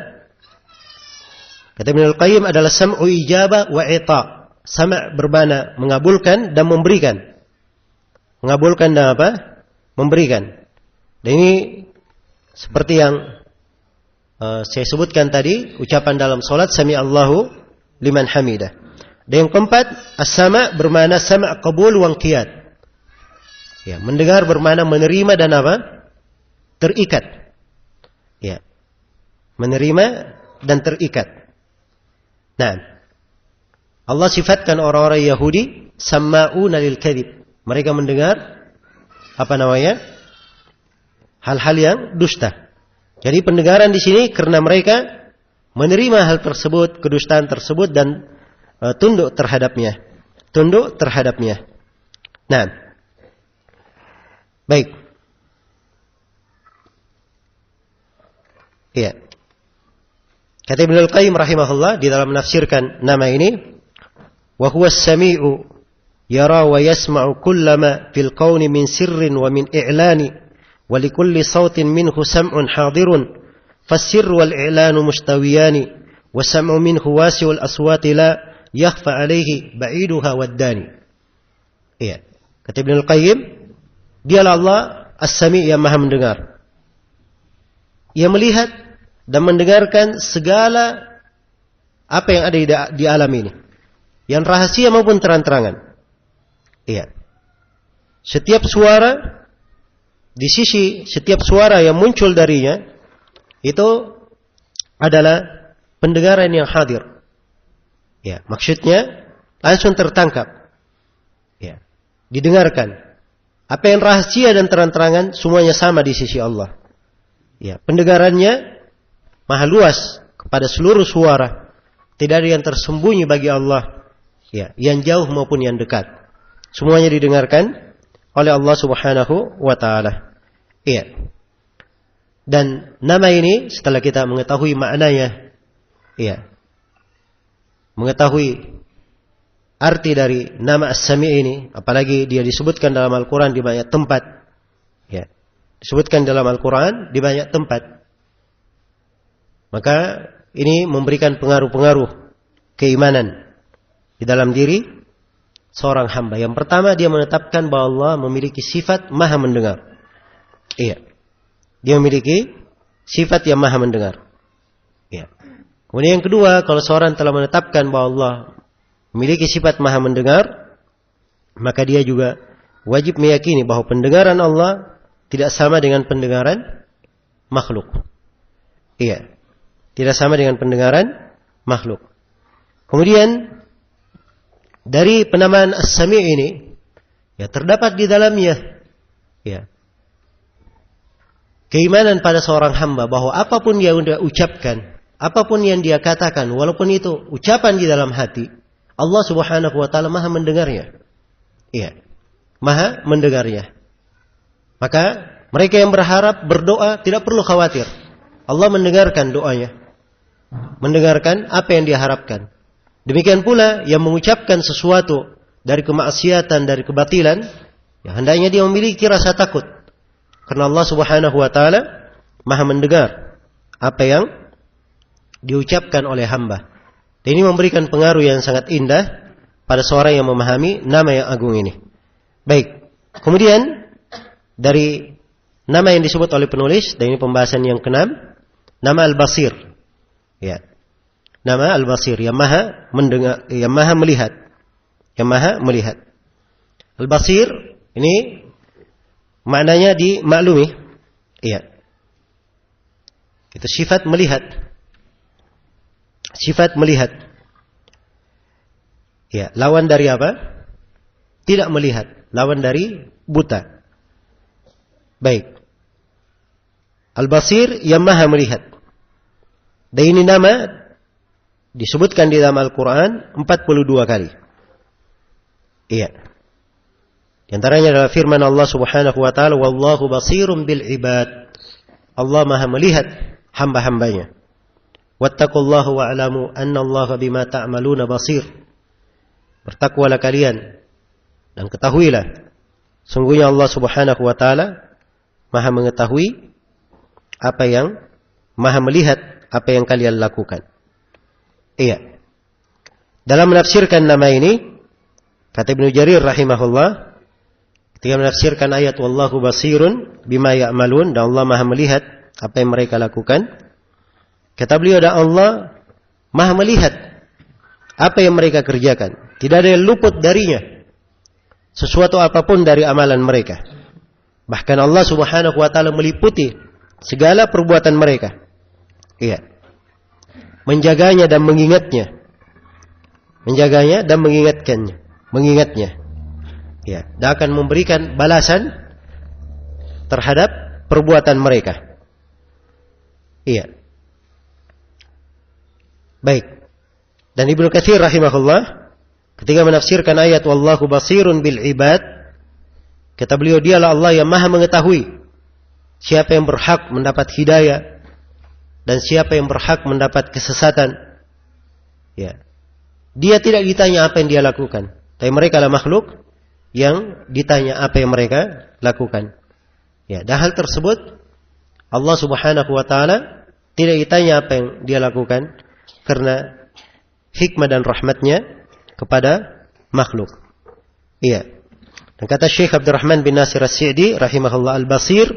kata Ibnul Qayyim adalah sam'u ijabah wa ita'. Sama' bermakna mengabulkan dan memberikan. Mengabulkan dan apa? Memberikan. Dan ini seperti yang saya sebutkan tadi, ucapan dalam salat sami Allahu liman hamidah. Dan yang keempat, as-sama' bermakna sama' qabul wa inqiyad. Ya, mendengar bermakna menerima dan apa? Terikat. Ya. Menerima dan terikat. Nah, Allah sifatkan orang-orang Yahudi samma'una lil kadhib. Mereka mendengar apa namanya? Hal-hal yang dusta. Jadi pendengaran di sini karena mereka menerima hal tersebut, kedustaan tersebut dan tunduk terhadapnya. Tunduk terhadapnya. Nah, baik. Iya. Kata Ibnul Qayyim rahimahullah di dalam menafsirkan nama ini, wa huwa as-sami'u yara wa yasma'u kullama fil kauni min sirrin wa min i'lani wa likulli sautin minhu sam'un hadirun fas-sirr wal i'lanu mustawiyani wa sam'u minhu wasi'ul aswati la yakhfa alaihi ba'iduha wad-dani. Iya. Kata Ibnul Qayyim, dialah Allah as-sami' yang maha mendengar. Ia melihat dan mendengarkan segala apa yang ada di alam ini, yang rahasia maupun terang-terangan. Iya. Setiap suara di sisi setiap suara yang muncul darinya itu adalah pendengaran yang hadir. Ya, maksudnya langsung tertangkap. Ya, didengarkan. Apa yang rahasia dan terang-terangan semuanya sama di sisi Allah. Ya, pendengarannya maha luas kepada seluruh suara. Tidak ada yang tersembunyi bagi Allah. Ya, yang jauh maupun yang dekat. Semuanya didengarkan oleh Allah Subhanahu wa taala. Iya. Dan nama ini setelah kita mengetahui maknanya, iya. Mengetahui arti dari nama As-Sami' ini, apalagi dia disebutkan dalam Al-Qur'an di banyak tempat. Ya. Disebutkan dalam Al-Qur'an di banyak tempat. Maka ini memberikan pengaruh-pengaruh keimanan di dalam diri seorang hamba. Yang pertama, dia menetapkan bahwa Allah memiliki sifat maha mendengar. Iya. Dia memiliki sifat yang maha mendengar. Iya. Kemudian yang kedua, kalau seorang telah menetapkan bahwa Allah memiliki sifat maha mendengar, maka dia juga wajib meyakini bahwa pendengaran Allah tidak sama dengan pendengaran makhluk. Iya. Tidak sama dengan pendengaran makhluk. Kemudian dari penamaan As-Sami' ini, ya, terdapat di dalamnya, ya, keimanan pada seorang hamba bahwa apapun yang dia ucapkan, apapun yang dia katakan, walaupun itu ucapan di dalam hati, Allah Subhanahu wa taala Maha mendengarnya. Iya. Maha mendengarnya. Maka mereka yang berharap berdoa tidak perlu khawatir. Allah mendengarkan doanya. Mendengarkan apa yang dia harapkan. Demikian pula yang mengucapkan sesuatu dari kemaksiatan, dari kebatilan, ya hendaknya dia memiliki rasa takut. Karena Allah Subhanahu wa taala Maha mendengar apa yang diucapkan oleh hamba. Dan ini memberikan pengaruh yang sangat indah pada seorang yang memahami nama yang agung ini. Baik. Kemudian dari nama yang disebut oleh penulis, dan ini pembahasan yang ke-6, nama Al-Basir. Ya. Nama Al-Basir yang Maha mendengar, yang Maha melihat. Yang Maha melihat. Al-Basir ini maknanya dimaklumi. Iya. Itu sifat melihat. Sifat melihat. Ya, lawan dari apa? Tidak melihat. Lawan dari buta. Baik. Al-Basir yang Maha melihat. Dan ini nama disebutkan di dalam Al-Quran 42 kali. Iya. Di antaranya adalah firman Allah Subhanahu wa taala, "Wallahu basirun bil ibad." Allah Maha melihat hamba-hambanya. "Wattaqullaha wa'lamu annallaha bima ta'maluna basir." Bertakwalah kalian dan ketahuilah sungguhnya Allah Subhanahu wa taala Maha mengetahui apa yang, Maha melihat apa yang kalian lakukan. Iya. Dalam menafsirkan nama ini, kata Ibnu Jarir rahimahullah, ketika menafsirkan ayat wallahu basirun bima ya'malun, dan Allah Maha melihat apa yang mereka lakukan, kata beliau, dan Allah Maha melihat apa yang mereka kerjakan. Tidak ada yang luput darinya sesuatu apapun dari amalan mereka. Bahkan Allah Subhanahu wa taala meliputi segala perbuatan mereka. Iya. Menjaganya dan mengingatnya. Menjaganya dan mengingatkannya. Mengingatnya. Ya, dan akan memberikan balasan terhadap perbuatan mereka. Iya. Baik. Dan Ibnu Katsir rahimahullah ketika menafsirkan ayat wallahu basirun bil ibad, kata beliau, dialah Allah yang Maha mengetahui siapa yang berhak mendapat hidayah dan siapa yang berhak mendapat kesesatan. Ya. Dia tidak ditanya apa yang dia lakukan, tapi mereka adalah makhluk yang ditanya apa yang mereka lakukan. Ya, dan hal tersebut Allah Subhanahu wa taala tidak ditanya apa yang dia lakukan karena hikmah dan rahmatnya kepada makhluk. Iya. Dan kata Syekh Abdurrahman bin Nasir As-Sa'di rahimahullah, al-basir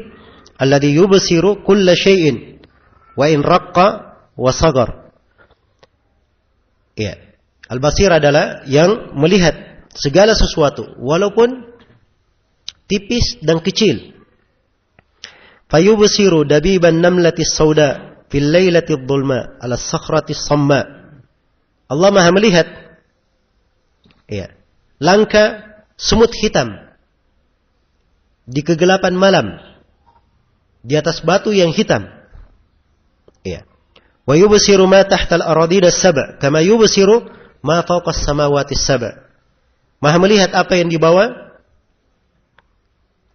alladhi yubsiru kulla syai'in wa in raqqa wa saghar. Iya. Al-basir adalah yang melihat segala sesuatu walaupun tipis dan kecil. Fayubsiru dabiban namlati as-sauda fil lailati adh-dhulma ala as-sakhrati as-samma. Allah Maha melihat, ya, langkah semut hitam di kegelapan malam di atas batu yang hitam. Ya. Wa yubsiru ma tahta al-aradin as-sab' kama yubsiru ma fawqa as-samawati as-sab'. Maha melihat apa yang di bawah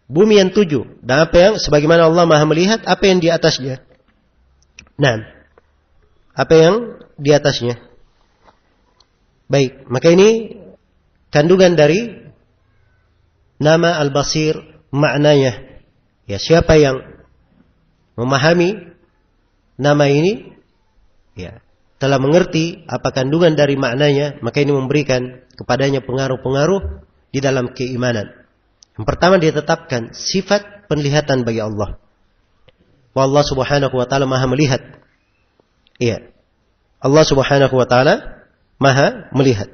bumi yang 7 dan apa yang sebagaimana Allah Maha melihat apa yang di atasnya. Nah, apa yang di atasnya. Baik, maka ini kandungan dari nama Al-Basir, maknanya. Ya, siapa yang memahami nama ini, ya, telah mengerti apa kandungan dari maknanya, maka ini memberikan kepadanya pengaruh-pengaruh di dalam keimanan. Yang pertama, dia tetapkan sifat penglihatan bagi Allah. Allah Subhanahu wa taala Maha melihat. Iya. Allah Subhanahu wa taala Maha melihat.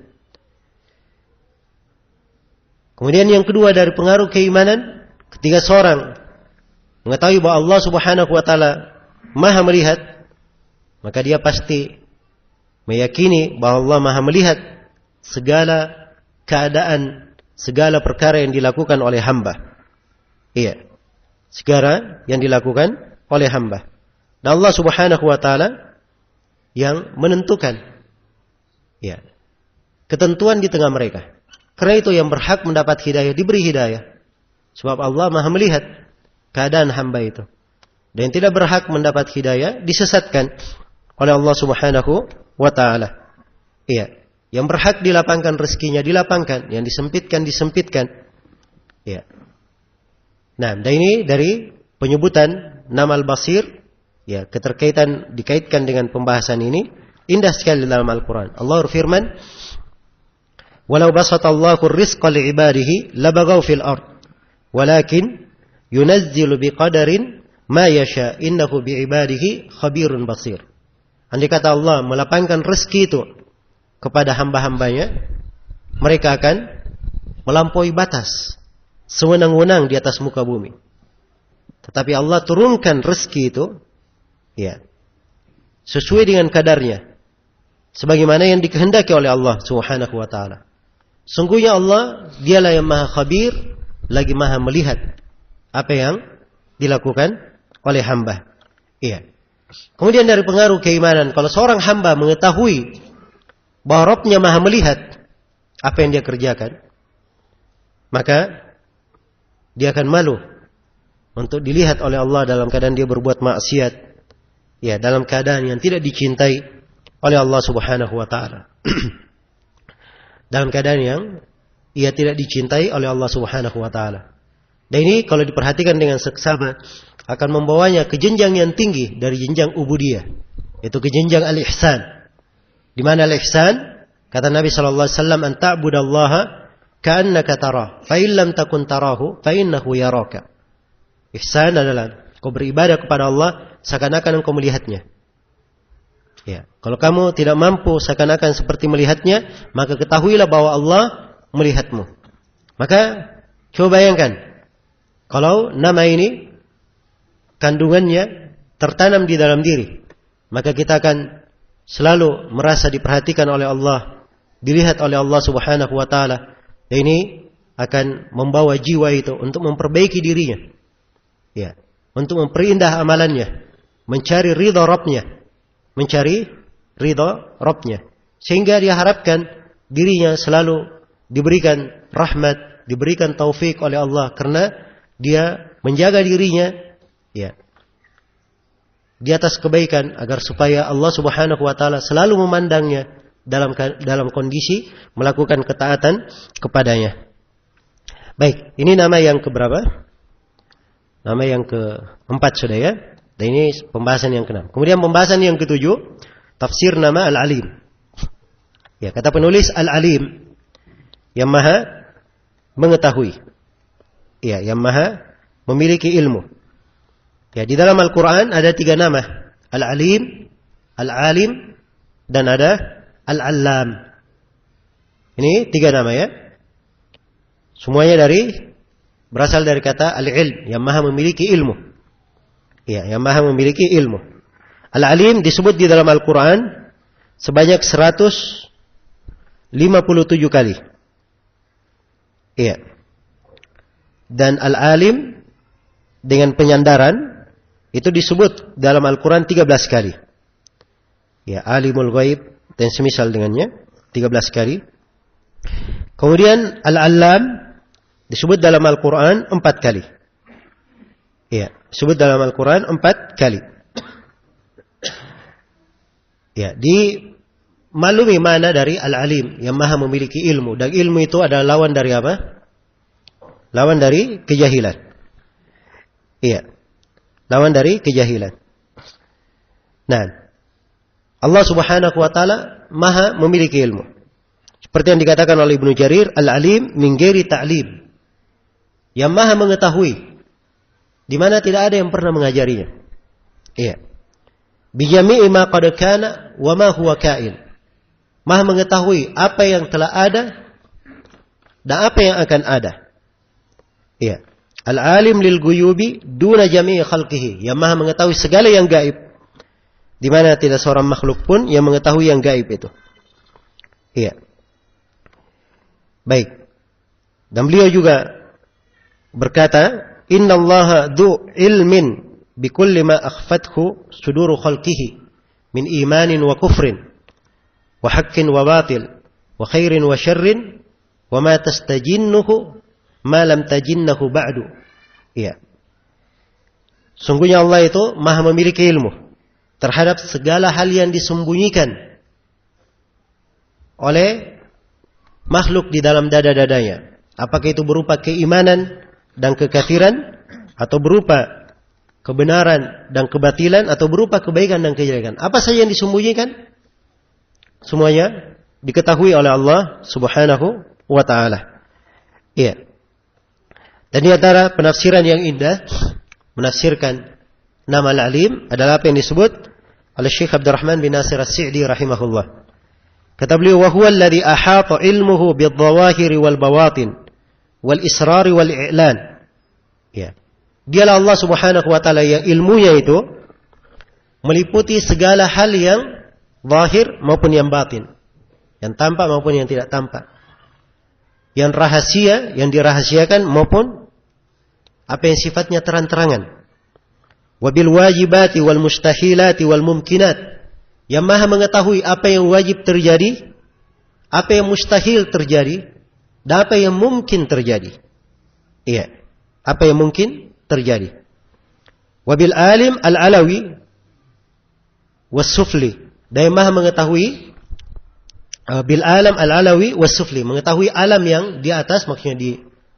Kemudian yang kedua dari pengaruh keimanan, ketika seorang mengetahui bahwa Allah Subhanahu wa taala Maha melihat, maka dia pasti meyakini bahwa Allah Maha melihat segala keadaan, segala perkara yang dilakukan oleh hamba. Iya. Segala yang dilakukan oleh hamba. Dan Allah Subhanahu wa taala yang menentukan ya ketentuan di tengah mereka. Karena itu yang berhak mendapat hidayah diberi hidayah. Sebab Allah Maha melihat keadaan hamba itu. Dan yang tidak berhak mendapat hidayah disesatkan oleh Allah Subhanahu wa taala. Iya, yang berhak dilapangkan rezekinya dilapangkan, yang disempitkan disempitkan. Iya. Nah, dan ini dari penyebutan nama Al-Basir, ya, dikaitkan dengan pembahasan ini indah sekali dalam Al-Qur'an. Allah berfirman, "Walau basatallahu ar-rizqa li'ibadihi labaghaw fil ard, walakin yunazzilu biqadarin ma yasha innahu bi'ibadihi khabirun basir." Andai kata Allah melapangkan rezeki itu kepada hamba-hambanya, mereka akan melampaui batas, sewenang-wenang di atas muka bumi. Tetapi Allah turunkan rezeki itu ya sesuai dengan kadarnya, sebagaimana yang dikehendaki oleh Allah Subhanahu wa taala. Sungguhnya Allah dialah yang Maha Khabir, lagi Maha melihat apa yang dilakukan oleh hamba. Iya. Kemudian dari pengaruh keimanan, kalau seorang hamba mengetahui bahwa Rabb-Nya Maha melihat apa yang dia kerjakan, maka dia akan malu untuk dilihat oleh Allah dalam keadaan dia berbuat maksiat, ya, dalam keadaan yang tidak dicintai oleh Allah Subhanahu wa taala. Dalam keadaan yang ia tidak dicintai oleh Allah Subhanahu wa taala. Dan ini kalau diperhatikan dengan seksama akan membawanya ke jenjang yang tinggi dari jenjang ubudiyah, yaitu ke jenjang al-ihsan. Di mana al-ihsan, kata Nabi sallallahu alaihi wasallam, "An ta'budallaha ka'annaka tarah, fa in lam takun tarahu fa innahu yaraka." Ihsan adalah kau beribadah kepada Allah seakan-akan engkau melihatnya. Ya, kalau kamu tidak mampu seakan-akan seperti melihatnya, maka ketahuilah bahwa Allah melihatmu. Maka coba bayangkan kalau nama ini kandungannya tertanam di dalam diri, maka kita akan selalu merasa diperhatikan oleh Allah, dilihat oleh Allah Subhanahu wa taala. Dan ini akan membawa jiwa itu untuk memperbaiki dirinya. Ya, untuk memperindah amalannya, mencari ridha Rabb-Nya, sehingga dia harapkan dirinya selalu diberikan rahmat, diberikan taufik oleh Allah, karena dia menjaga dirinya ya di atas kebaikan, agar supaya Allah Subhanahu wa taala selalu memandangnya dalam kondisi melakukan ketaatan kepadanya. Baik, ini nama yang keberapa? Nama yang keempat sudah ya. Dan ini pembahasan yang keenam. Kemudian pembahasan yang ketujuh, tafsir nama Al-Alim. Ya, kata penulis Al-Alim, yang Maha mengetahui. Ya, yang Maha memiliki ilmu. Ya, di dalam Al-Quran ada 3 nama. Al-Alim, Al-Alim, dan ada Al-Allam. Ini 3 nama ya. Semuanya berasal dari kata Al-Ilm, yang Maha memiliki ilmu. Ya, yang Maha memiliki ilmu. Al-Alim disebut di dalam Al-Quran sebanyak 157 kali. Iya. Dan Al-Alim dengan penyandaran itu disebut dalam Al-Quran 13 kali. Ya, Alimul Ghaib dan semisal dengannya 13 kali. Kemudian Al-Allam disebut dalam Al-Quran 4 kali. Ya, disebut dalam Al-Quran 4 kali. Ya, dimaklumi mana dari Al-Alim, yang Maha memiliki ilmu. Dan ilmu itu adalah lawan dari apa? Lawan dari kejahilan. Iya, lawan dari kejahilan. Nah, Allah Subhanahu wa taala Maha memiliki ilmu. Seperti yang dikatakan oleh Ibnu Jarir, Al-Alim min ghairi ta'lim. Yang Maha mengetahui di mana tidak ada yang pernah mengajarinya. Iya. Bi jami'i ma qad kana wa ma huwa ka'in. Maha mengetahui apa yang telah ada dan apa yang akan ada. Iya. Al-alim lil ghuyubi duna jami'i khalqihi. Yang Maha mengetahui segala yang gaib, di mana tidak seorang makhluk pun yang mengetahui yang gaib itu. Iya. Baik. Dan beliau juga berkata, "Innallaha dzu ilmin bikulli ma akhfathu suduru khalqihi min imanin wa kufrin wa haqqin wa batil wa khairin wa syarrin wa ma tastajinnuhu ma lam tajinnahu ba'du. Iya. Sungguhnya Allah itu Maha memiliki ilmu terhadap segala hal yang disembunyikan oleh makhluk di dalam dada-dadanya. Apakah itu berupa keimanan dan kekafiran, atau berupa kebenaran dan kebatilan, atau berupa kebaikan dan kejelekan. Apa saja yang disembunyikan, semuanya diketahui oleh Allah Subhanahu wa ta'ala. Iya. Dan di antara penafsiran yang indah menafsirkan nama Al-Alim adalah apa yang disebut oleh Syekh Abdurrahman bin Nasir As-Sa'di rahimahullah. Kata beliau, wa huwa alladhi ahata ilmuhu bidh-dhawahiri wal bawatin wal israri wal i'lan. Ya. Dialah Allah Subhanahu wa taala yang ilmunya itu meliputi segala hal yang zahir maupun yang batin, yang tampak maupun yang tidak tampak, yang rahasia, yang dirahasiakan, maupun apa yang sifatnya terang-terangan. Wabil wajibati wal mustahilati wal mumkinat, yang Maha mengetahui apa yang wajib terjadi, apa yang mustahil terjadi, dan apa yang mungkin terjadi. Iya, apa yang mungkin terjadi. Wabil alim al-alawi was sufli, dan yang Maha mengetahui bil alam al-alawi was sufli, mengetahui alam yang di atas, maksudnya di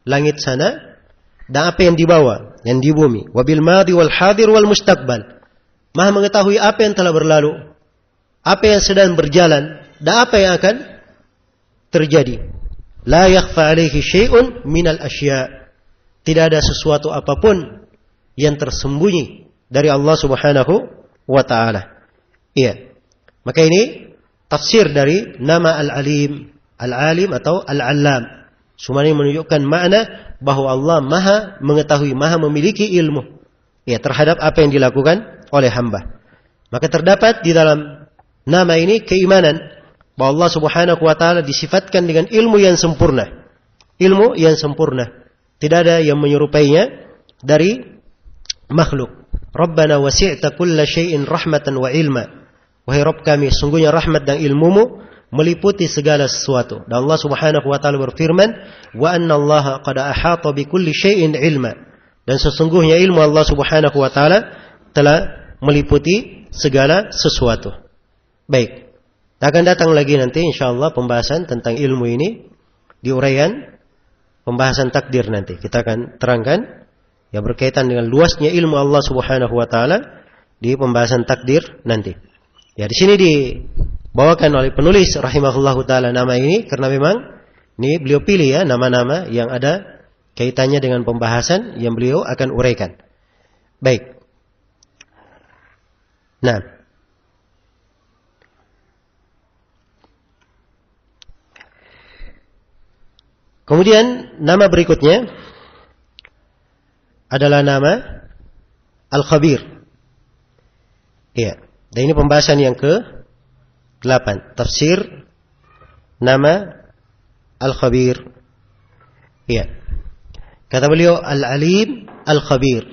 langit sana, dan apa yang di bawah, yang di bumi. Wabil madhi wal hadir wal mustaqbal, Maha mengetahui apa yang telah berlalu, apa yang sedang berjalan, dan apa yang akan terjadi. La yakhfa alaihi syai'un minal asya', tidak ada sesuatu apapun yang tersembunyi dari Allah Subhanahu wa ta'ala. Iya. Maka ini tafsir dari nama Al-Alim, Al-Alim atau Al-Allam. Semuanya menunjukkan makna bahwa Allah Maha mengetahui, Maha memiliki ilmu, ya, terhadap apa yang dilakukan oleh hamba. Maka terdapat di dalam nama ini keimanan bahwa Allah Subhanahu wa ta'ala disifatkan dengan ilmu yang sempurna. Ilmu yang sempurna. Tidak ada yang menyerupainya dari makhluk. Rabbana wasi'ta kulla syai'in rahmatan wa ilma. Wahai Rabb kami, sungguhnya rahmat dan ilmumu meliputi segala sesuatu. Dan Allah Subhanahu wa ta'ala berfirman, wa anna Allah qad ahata bi kulli syai'in ilma. Dan sesungguhnya ilmu Allah Subhanahu wa ta'ala telah meliputi segala sesuatu. Baik. Akan datang lagi nanti insyaallah pembahasan tentang ilmu ini di uraian pembahasan takdir nanti. Kita akan terangkan yang berkaitan dengan luasnya ilmu Allah Subhanahu wa taala di pembahasan takdir nanti. Ya, di sini dibawakan oleh penulis rahimahullahu taala nama ini karena memang ini beliau pilih ya nama-nama yang ada kaitannya dengan pembahasan yang beliau akan uraikan. Baik. Nah, kemudian nama berikutnya adalah nama Al-Khabir. Iya, dan ini pembahasan yang ke-8, tafsir nama Al-Khabir. Iya. Kata beliau Al-Alim Al-Khabir,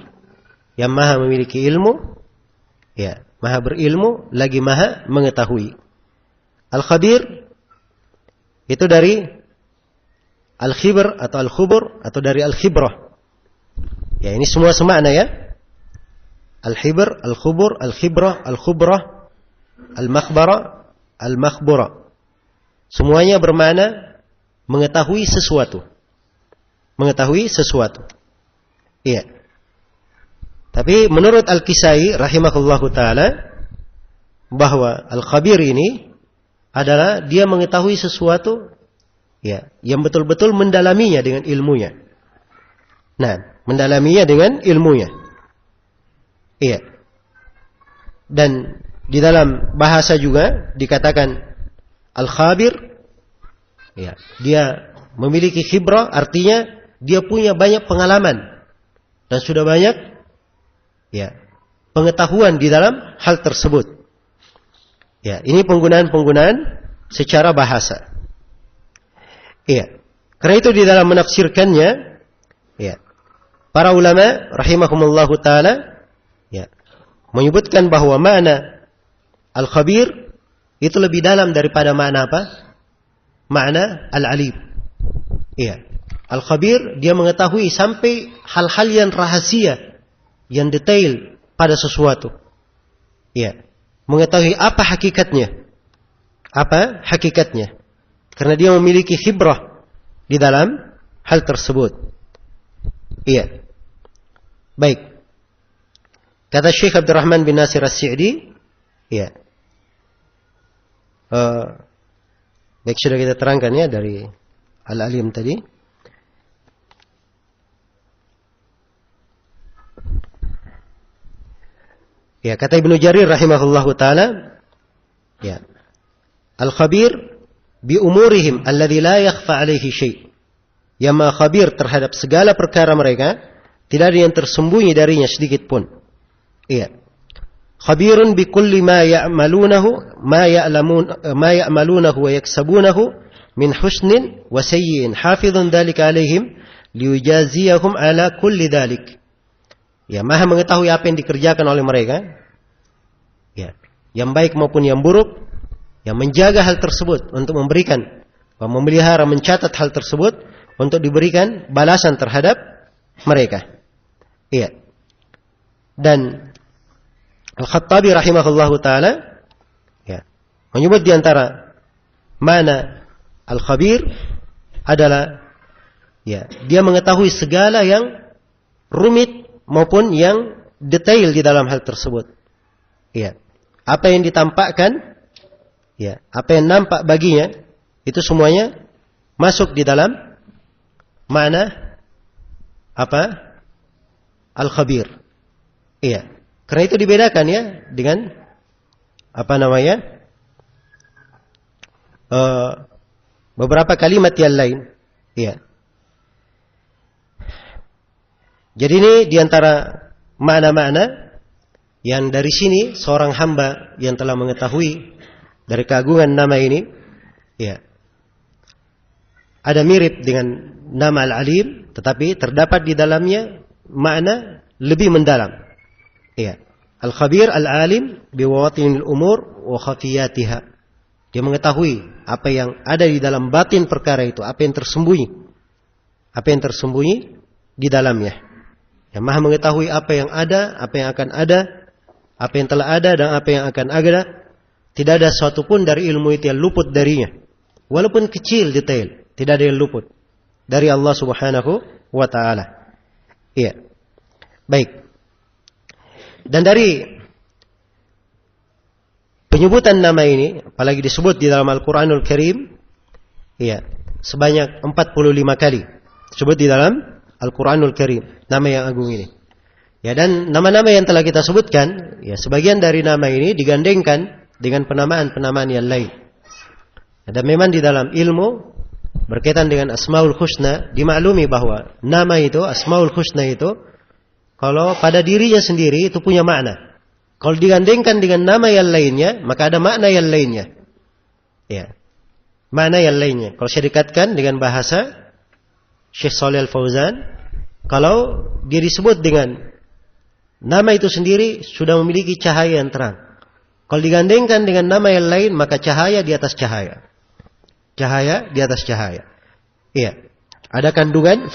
yang Maha memiliki ilmu, ya, Maha berilmu lagi Maha mengetahui. Al-Khabir itu dari Al-Khibr atau Al-Khubur atau dari Al-Khibrah. Ya, ini semua semakna ya. Al-Khibr, Al-Khubur, Al-Khibrah, Al-Khubrah, Al-Makhbara, Al-Makhbura. Semuanya bermakna mengetahui sesuatu. Mengetahui sesuatu. Iya. Tapi menurut Al-Kisai rahimahullahu taala bahwa Al-Khabir ini adalah dia mengetahui sesuatu, ya, yang betul-betul mendalaminya dengan ilmunya. Nah, mendalaminya dengan ilmunya. Iya. Dan di dalam bahasa juga dikatakan Al-Khabir, ya, dia memiliki khibrah, artinya dia punya banyak pengalaman dan sudah banyak, ya, pengetahuan di dalam hal tersebut. Ya, ini penggunaan-penggunaan secara bahasa. Iya. Karena itu di dalam menafsirkannya, ya, para ulama rahimahumullahu taala, ya, menyebutkan bahwa makna al-khabir itu lebih dalam daripada makna apa? Makna al-alim. Iya. Al-khabir dia mengetahui sampai hal-hal yang rahasia, yang detail pada sesuatu. Iya. Mengetahui apa hakikatnya. Apa hakikatnya? Karena dia memiliki khibrah di dalam hal tersebut. Iya. Baik. Kata Syekh Abdurrahman bin Nasir As-Sa'di, ya. Baik, sudah kita terangkan ya dari Al-Alim tadi. Ya, kata Ibnu Jarir rahimahullahu taala, ya. Al-khabir bi umurihim alladzi la yakhfa 'alaihi syai'. Yang maha khabir terhadap segala perkara mereka, tidak ada yang tersembunyi darinya sedikit pun. Iya. Khabirun bi kulli ma ya'malunahu, ma ya'malunahu wa yaksabunahu min husnin wa sayyi'in. Hafizun dzalika 'alaihim liyujaziyahum 'ala kulli dzalik. Ya, maha mengetahui apa yang dikerjakan oleh mereka. Ya, yang baik maupun yang buruk, yang menjaga hal tersebut untuk memberikan, memelihara, mencatat hal tersebut untuk diberikan balasan terhadap mereka. Iya. Dan Al-Khattabi rahimahullahu taala ya, menyebut di antara mana al-khabir adalah ya, dia mengetahui segala yang rumit maupun yang detail di dalam hal tersebut. Ya. Apa yang ditampakkan, ya, apa yang nampak baginya, itu semuanya masuk di dalam makna apa? Al-khabir. Iya. Karena itu dibedakan ya dengan apa namanya? Beberapa kalimat yang lain. Iya. Jadi ini diantara makna-makna yang dari sini seorang hamba yang telah mengetahui dari keagungan nama ini, ya, ada mirip dengan nama Al-Alim, tetapi terdapat di dalamnya makna lebih mendalam. Ya, Al-Khabir Al-Alim biwawatinil umur wa khafiyatiha. Dia mengetahui apa yang ada di dalam batin perkara itu, apa yang tersembunyi. Apa yang tersembunyi di dalamnya. Yang maha mengetahui apa yang ada, apa yang akan ada, apa yang telah ada dan apa yang akan ada. Tidak ada suatu pun dari ilmu itu yang luput darinya. Walaupun kecil detail, tidak ada yang luput dari Allah Subhanahu wa taala. Iya. Baik. Dan dari penyebutan nama ini, apalagi disebut di dalam Al-Quranul Karim, ya, sebanyak 45 kali disebut di dalam Al-Quranul Karim, nama yang agung ini. Ya, dan nama-nama yang telah kita sebutkan, ya, sebagian dari nama ini digandengkan dengan penamaan-penamaan yang lain. Dan memang di dalam ilmu berkaitan dengan Asmaul Husna, dimaklumi bahwa nama itu, Asmaul Husna itu, kalau pada dirinya sendiri itu punya makna. Kalau digandengkan dengan nama yang lainnya, maka ada makna yang lainnya. Ya. Makna yang lainnya. Kalau saya dekatkan dengan bahasa Syekh Shalih Al-Fauzan, kalau dia disebut dengan nama itu sendiri sudah memiliki cahaya yang terang. Kalau digandengkan dengan nama yang lain, maka cahaya di atas cahaya. Cahaya di atas cahaya. Iya. Ada kandungan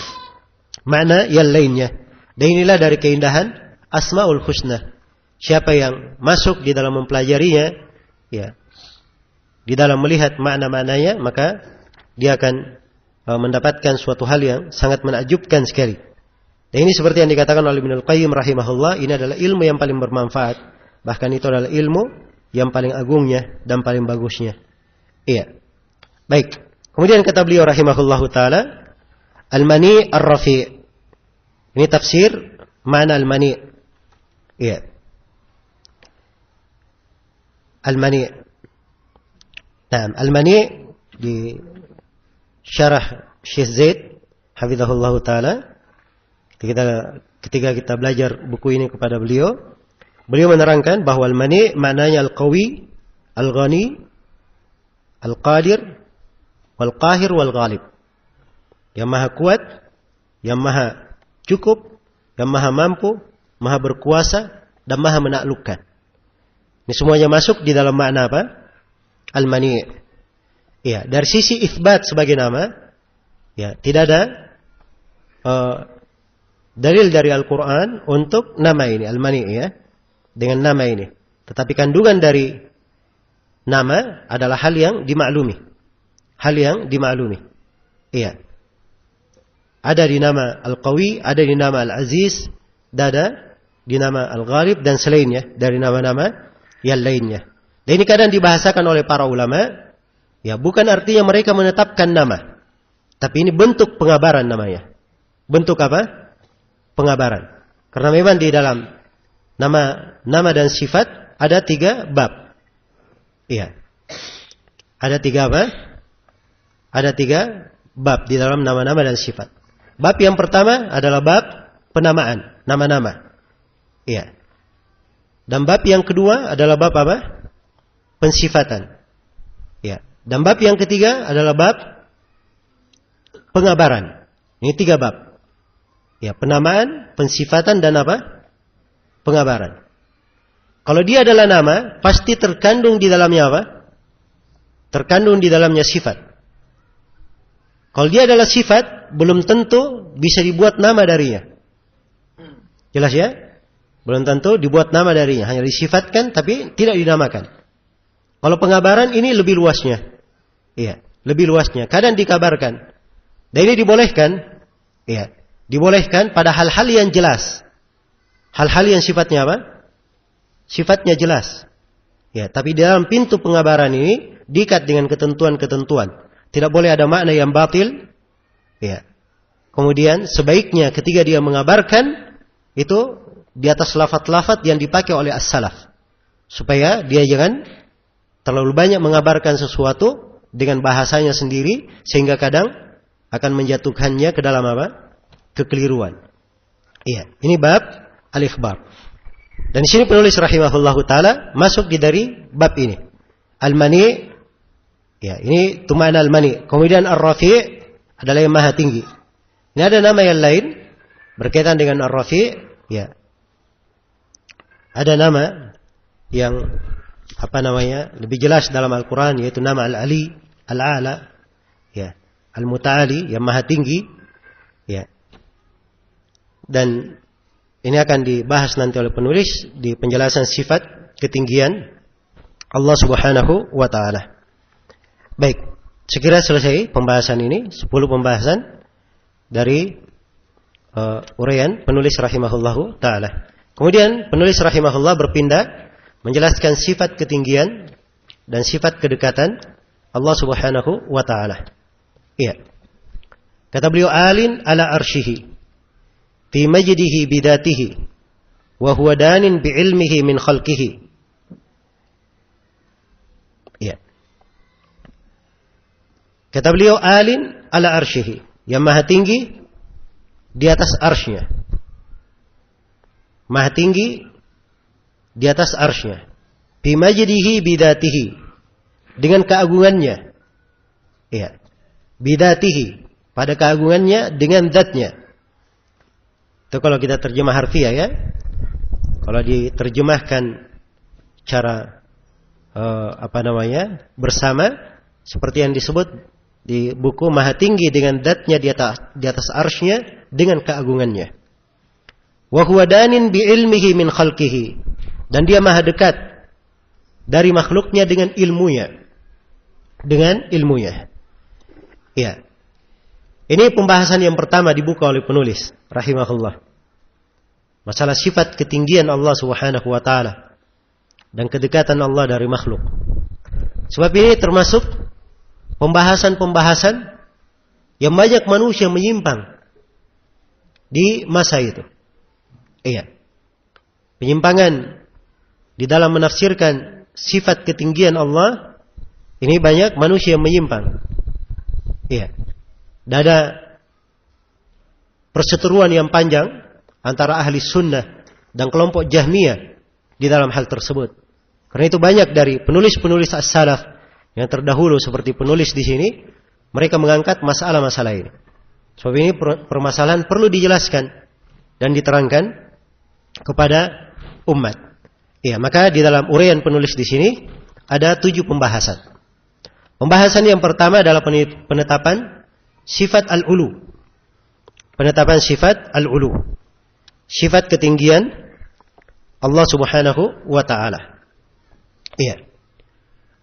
makna yang lainnya. Dan inilah dari keindahan Asmaul Husna. Siapa yang masuk di dalam mempelajarinya, ya, di dalam melihat makna-maknanya, maka dia akan mendapatkan suatu hal yang sangat menakjubkan sekali. Dan ini seperti yang dikatakan oleh Ibnu Al-Qayyim rahimahullah, ini adalah ilmu yang paling bermanfaat. Bahkan itu adalah ilmu yang paling agungnya dan paling bagusnya. Iya. Baik. Kemudian kata beliau rahimahullahu taala, Al-Mani' Ar-Rafi'. Ini tafsir makna al-mani'. Iya. Al-mani'. Nah, al-mani' di syarah Syekh Zaid hafizahullahu taala, ketika kita belajar buku ini kepada beliau menerangkan bahwa al-mani' maknanya al-qawi, al-ghani, al-qadir, wal-qahir, wal-ghalib. Yang maha kuat, yang maha cukup, yang maha mampu, maha berkuasa, dan Maha menaklukkan. Ini semuanya masuk di dalam makna apa? Al-Mani'. Ya, dari sisi itsbat sebagai nama, ya, tidak ada dalil dari Al-Qur'an untuk nama ini, Al-Mani', ya. Dengan nama ini. Tetapi kandungan dari nama adalah hal yang dimaklumi. Hal yang dimaklumi. Iya. Ada di nama Al-Qawi, ada di nama Al-Aziz, ada di nama Al-Ghalib dan selainnya dari nama-nama yang lainnya. Dan ini kadang dibahasakan oleh para ulama, ya, bukan artinya mereka menetapkan nama, tapi ini bentuk pengabaran namanya. Bentuk apa? Pengabaran. Karena memang di dalam nama dan sifat ada 3 bab. Iya. Ada 3 apa? Ada 3 bab di dalam nama-nama dan sifat. Bab yang pertama adalah bab penamaan, nama-nama. Iya. Dan bab yang kedua adalah bab apa? Pensifatan. Ya. Dan bab yang ketiga adalah bab pengabaran. Ini 3 bab. Ya, penamaan, pensifatan dan apa? Pengabaran. Kalau dia adalah nama, pasti terkandung di dalamnya apa? Terkandung di dalamnya sifat. Kalau dia adalah sifat, belum tentu bisa dibuat nama darinya. Jelas ya? Belum tentu dibuat nama darinya, hanya disifatkan tapi tidak dinamakan. Kalau pengabaran ini lebih luasnya. Iya, lebih luasnya. Kadang dikabarkan. Dan ini dibolehkan. Iya, dibolehkan pada hal-hal yang jelas. Hal-hal yang sifatnya apa? Sifatnya jelas. Ya, tapi dalam pintu pengabaran ini diikat dengan ketentuan-ketentuan. Tidak boleh ada makna yang batil. Ya. Kemudian sebaiknya ketika dia mengabarkan itu di atas lafaz-lafaz yang dipakai oleh as-salaf. Supaya dia jangan terlalu banyak mengabarkan sesuatu dengan bahasanya sendiri sehingga kadang akan menjatuhkannya ke dalam apa? Kekeliruan. Iya, ini bab al-ikhbar. Dan di sini penulis rahimahullahu taala masuk di dari bab ini. Al-Mani', ya, ini itu makna al-Mani'. Kemudian ar-Rafi' adalah yang maha tinggi. Ini ada nama yang lain berkaitan dengan ar-Rafi', ya. Ada nama yang lebih jelas dalam Al-Quran, yaitu nama Al-Ali, Al-A'la, ya, Al-Muta'ali, yang maha tinggi, ya. Dan ini akan dibahas nanti oleh penulis di penjelasan sifat ketinggian Allah Subhanahu wa taala. Baik, sekira selesai pembahasan ini, 10 pembahasan dari uraian penulis rahimahullahu taala. Kemudian penulis rahimahullah berpindah menjelaskan sifat ketinggian dan sifat kedekatan Allah Subhanahu wa taala. Iya. Kata beliau, alin ala arsyihi fi majdihi bidatihi wa huwa danin bi ilmihi min khalqihi. Iya. Kata beliau, alin ala arsyihi, yang maha tinggi di atas arsy-Nya. Maha tinggi di atas arsy-Nya. Bi majdihi bidatihi, dengan keagungannya. Iya. Bidatihi, pada keagungannya dengan zatnya. Itu kalau kita terjemah harfiah, ya. Kalau diterjemahkan cara bersama, seperti yang disebut di buku, maha tinggi dengan zatnya di atas arsy-Nya dengan keagungannya. Wa huwa danin bi ilmihi min khalqihi, dan dia maha dekat dari makhluknya dengan ilmunya. Dengan ilmunya. Ya. Ini pembahasan yang pertama dibuka oleh penulis rahimahullah. Masalah sifat ketinggian Allah Subhanahu wa taala dan kedekatan Allah dari makhluk. Sebab ini termasuk pembahasan-pembahasan yang banyak manusia menyimpang di masa itu. Iya. Penyimpangan di dalam menafsirkan sifat ketinggian Allah, ini banyak manusia yang menyimpang. Iya. Dan ada perseteruan yang panjang antara ahli sunnah dan kelompok Jahmiyah di dalam hal tersebut. Karena itu banyak dari penulis-penulis as-salaf yang terdahulu seperti penulis di sini, mereka mengangkat masalah-masalah ini. Sebab ini permasalahan perlu dijelaskan dan diterangkan kepada umat. Ya, maka di dalam uraian penulis di sini ada 7 pembahasan. Pembahasan yang pertama adalah penetapan sifat al-ulu. Penetapan sifat al-ulu. Sifat ketinggian Allah Subhanahu wa taala. Iya.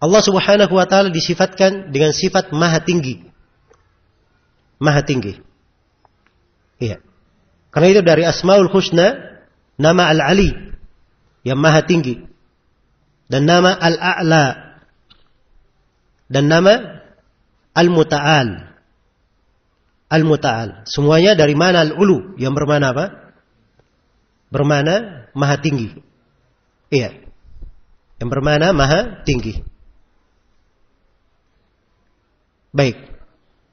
Allah Subhanahu wa taala disifatkan dengan sifat maha tinggi. Maha tinggi. Iya. Karena itu dari Asmaul Husna nama Al-Ali yang maha tinggi, dan nama Al-A'la, dan nama Al-Muta'al. Al-Muta'al. Semuanya dari mana Al-Ulu yang bermana apa? Bermana maha tinggi. Iya. Yang bermana maha tinggi. Baik.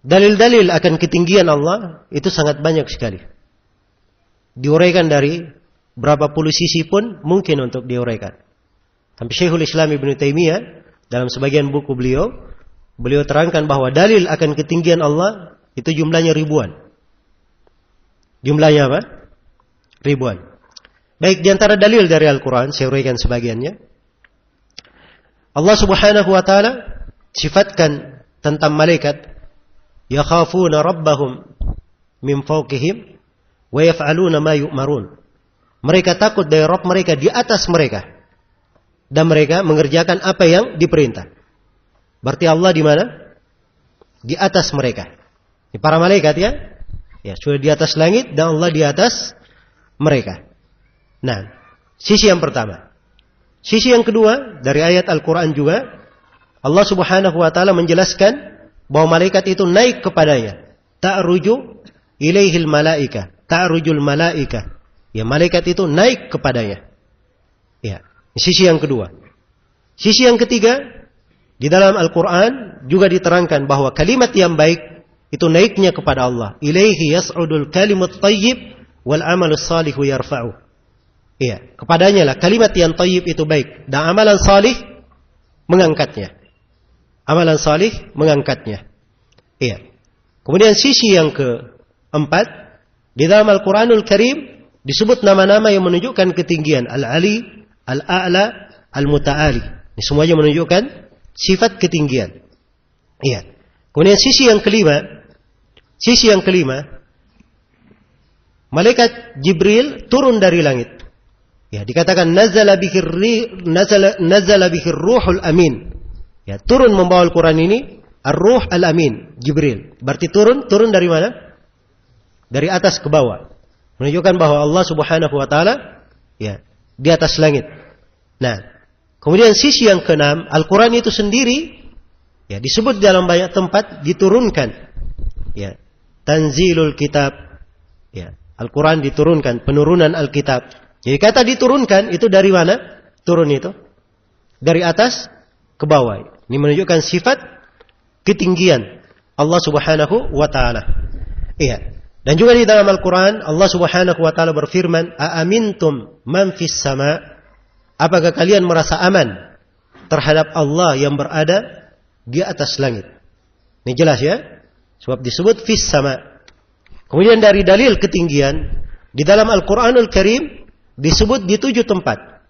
Dalil-dalil akan ketinggian Allah itu sangat banyak sekali. Diuraikan dari berapa puluh sisi pun mungkin untuk diuraikan. Tapi Syekhul Islam Ibnu Taimiyah dalam sebagian buku beliau terangkan bahwa dalil akan ketinggian Allah itu jumlahnya ribuan. Jumlahnya apa? Ribuan. Baik, di antara dalil dari Al-Quran, saya uraikan sebagiannya. Allah Subhanahu wa ta'ala sifatkan tentang malaikat, yakhafuna rabbahum min fawqihim wa yaf'aluna ma yu'marun. Mereka takut dari Rabb mereka di atas mereka, dan mereka mengerjakan apa yang diperintah. Berarti Allah di mana? Di atas mereka. Ini para malaikat ya. Ya, sudah di atas langit dan Allah di atas mereka. Nah, sisi yang pertama. Sisi yang kedua dari ayat Al-Quran juga, Allah Subhanahu wa ta'ala menjelaskan bahwa malaikat itu naik kepadanya. Ta'ruju ilaihil malaika. Ta'rujul malaika. Ya, malaikat itu naik kepadanya. Ya, sisi yang kedua. Sisi yang ketiga, di dalam Al-Quran juga diterangkan bahwa kalimat yang baik itu naiknya kepada Allah. Ilaihi yas'udul kalimut tayyib wal amalus salihu yarfa'u. Iya, kepadanya lah kalimat yang tayyib itu baik, dan amalan salih mengangkatnya. Amalan salih mengangkatnya. Iya. Kemudian sisi yang keempat, di dalam Al-Quranul Karim disebut nama-nama yang menunjukkan ketinggian. Al-Ali, Al-A'la, Al-Muta'ali. Ini semuanya menunjukkan sifat ketinggian. Iya. Kemudian sisi yang kelima, malaikat Jibril turun dari langit. Ya, dikatakan nazala bihir ruhul amin. Ya, turun membawa Al-Quran ini ar-ruh al-amin, Jibril. Berarti turun dari mana? Dari atas ke bawah. Menunjukkan bahwa Allah Subhanahu wa taala ya, di atas langit. Nah, kemudian sisi yang keenam, Al-Quran itu sendiri ya disebut dalam banyak tempat diturunkan. Ya, tanzilul kitab. Ya, Al-Quran diturunkan, penurunan Al-Kitab. Jadi kata diturunkan itu dari mana? Turun itu dari atas ke bawah. Ini menunjukkan sifat ketinggian Allah Subhanahu wa taala. Iya. Dan juga di dalam Al-Quran Allah Subhanahu wa taala berfirman, "Aamintum man fis sama?" Apakah kalian merasa aman terhadap Allah yang berada di atas langit? Ini jelas ya. Sebab disebut fis sama. Kemudian dari dalil ketinggian di dalam Al-Quranul Karim disebut di 7 tempat.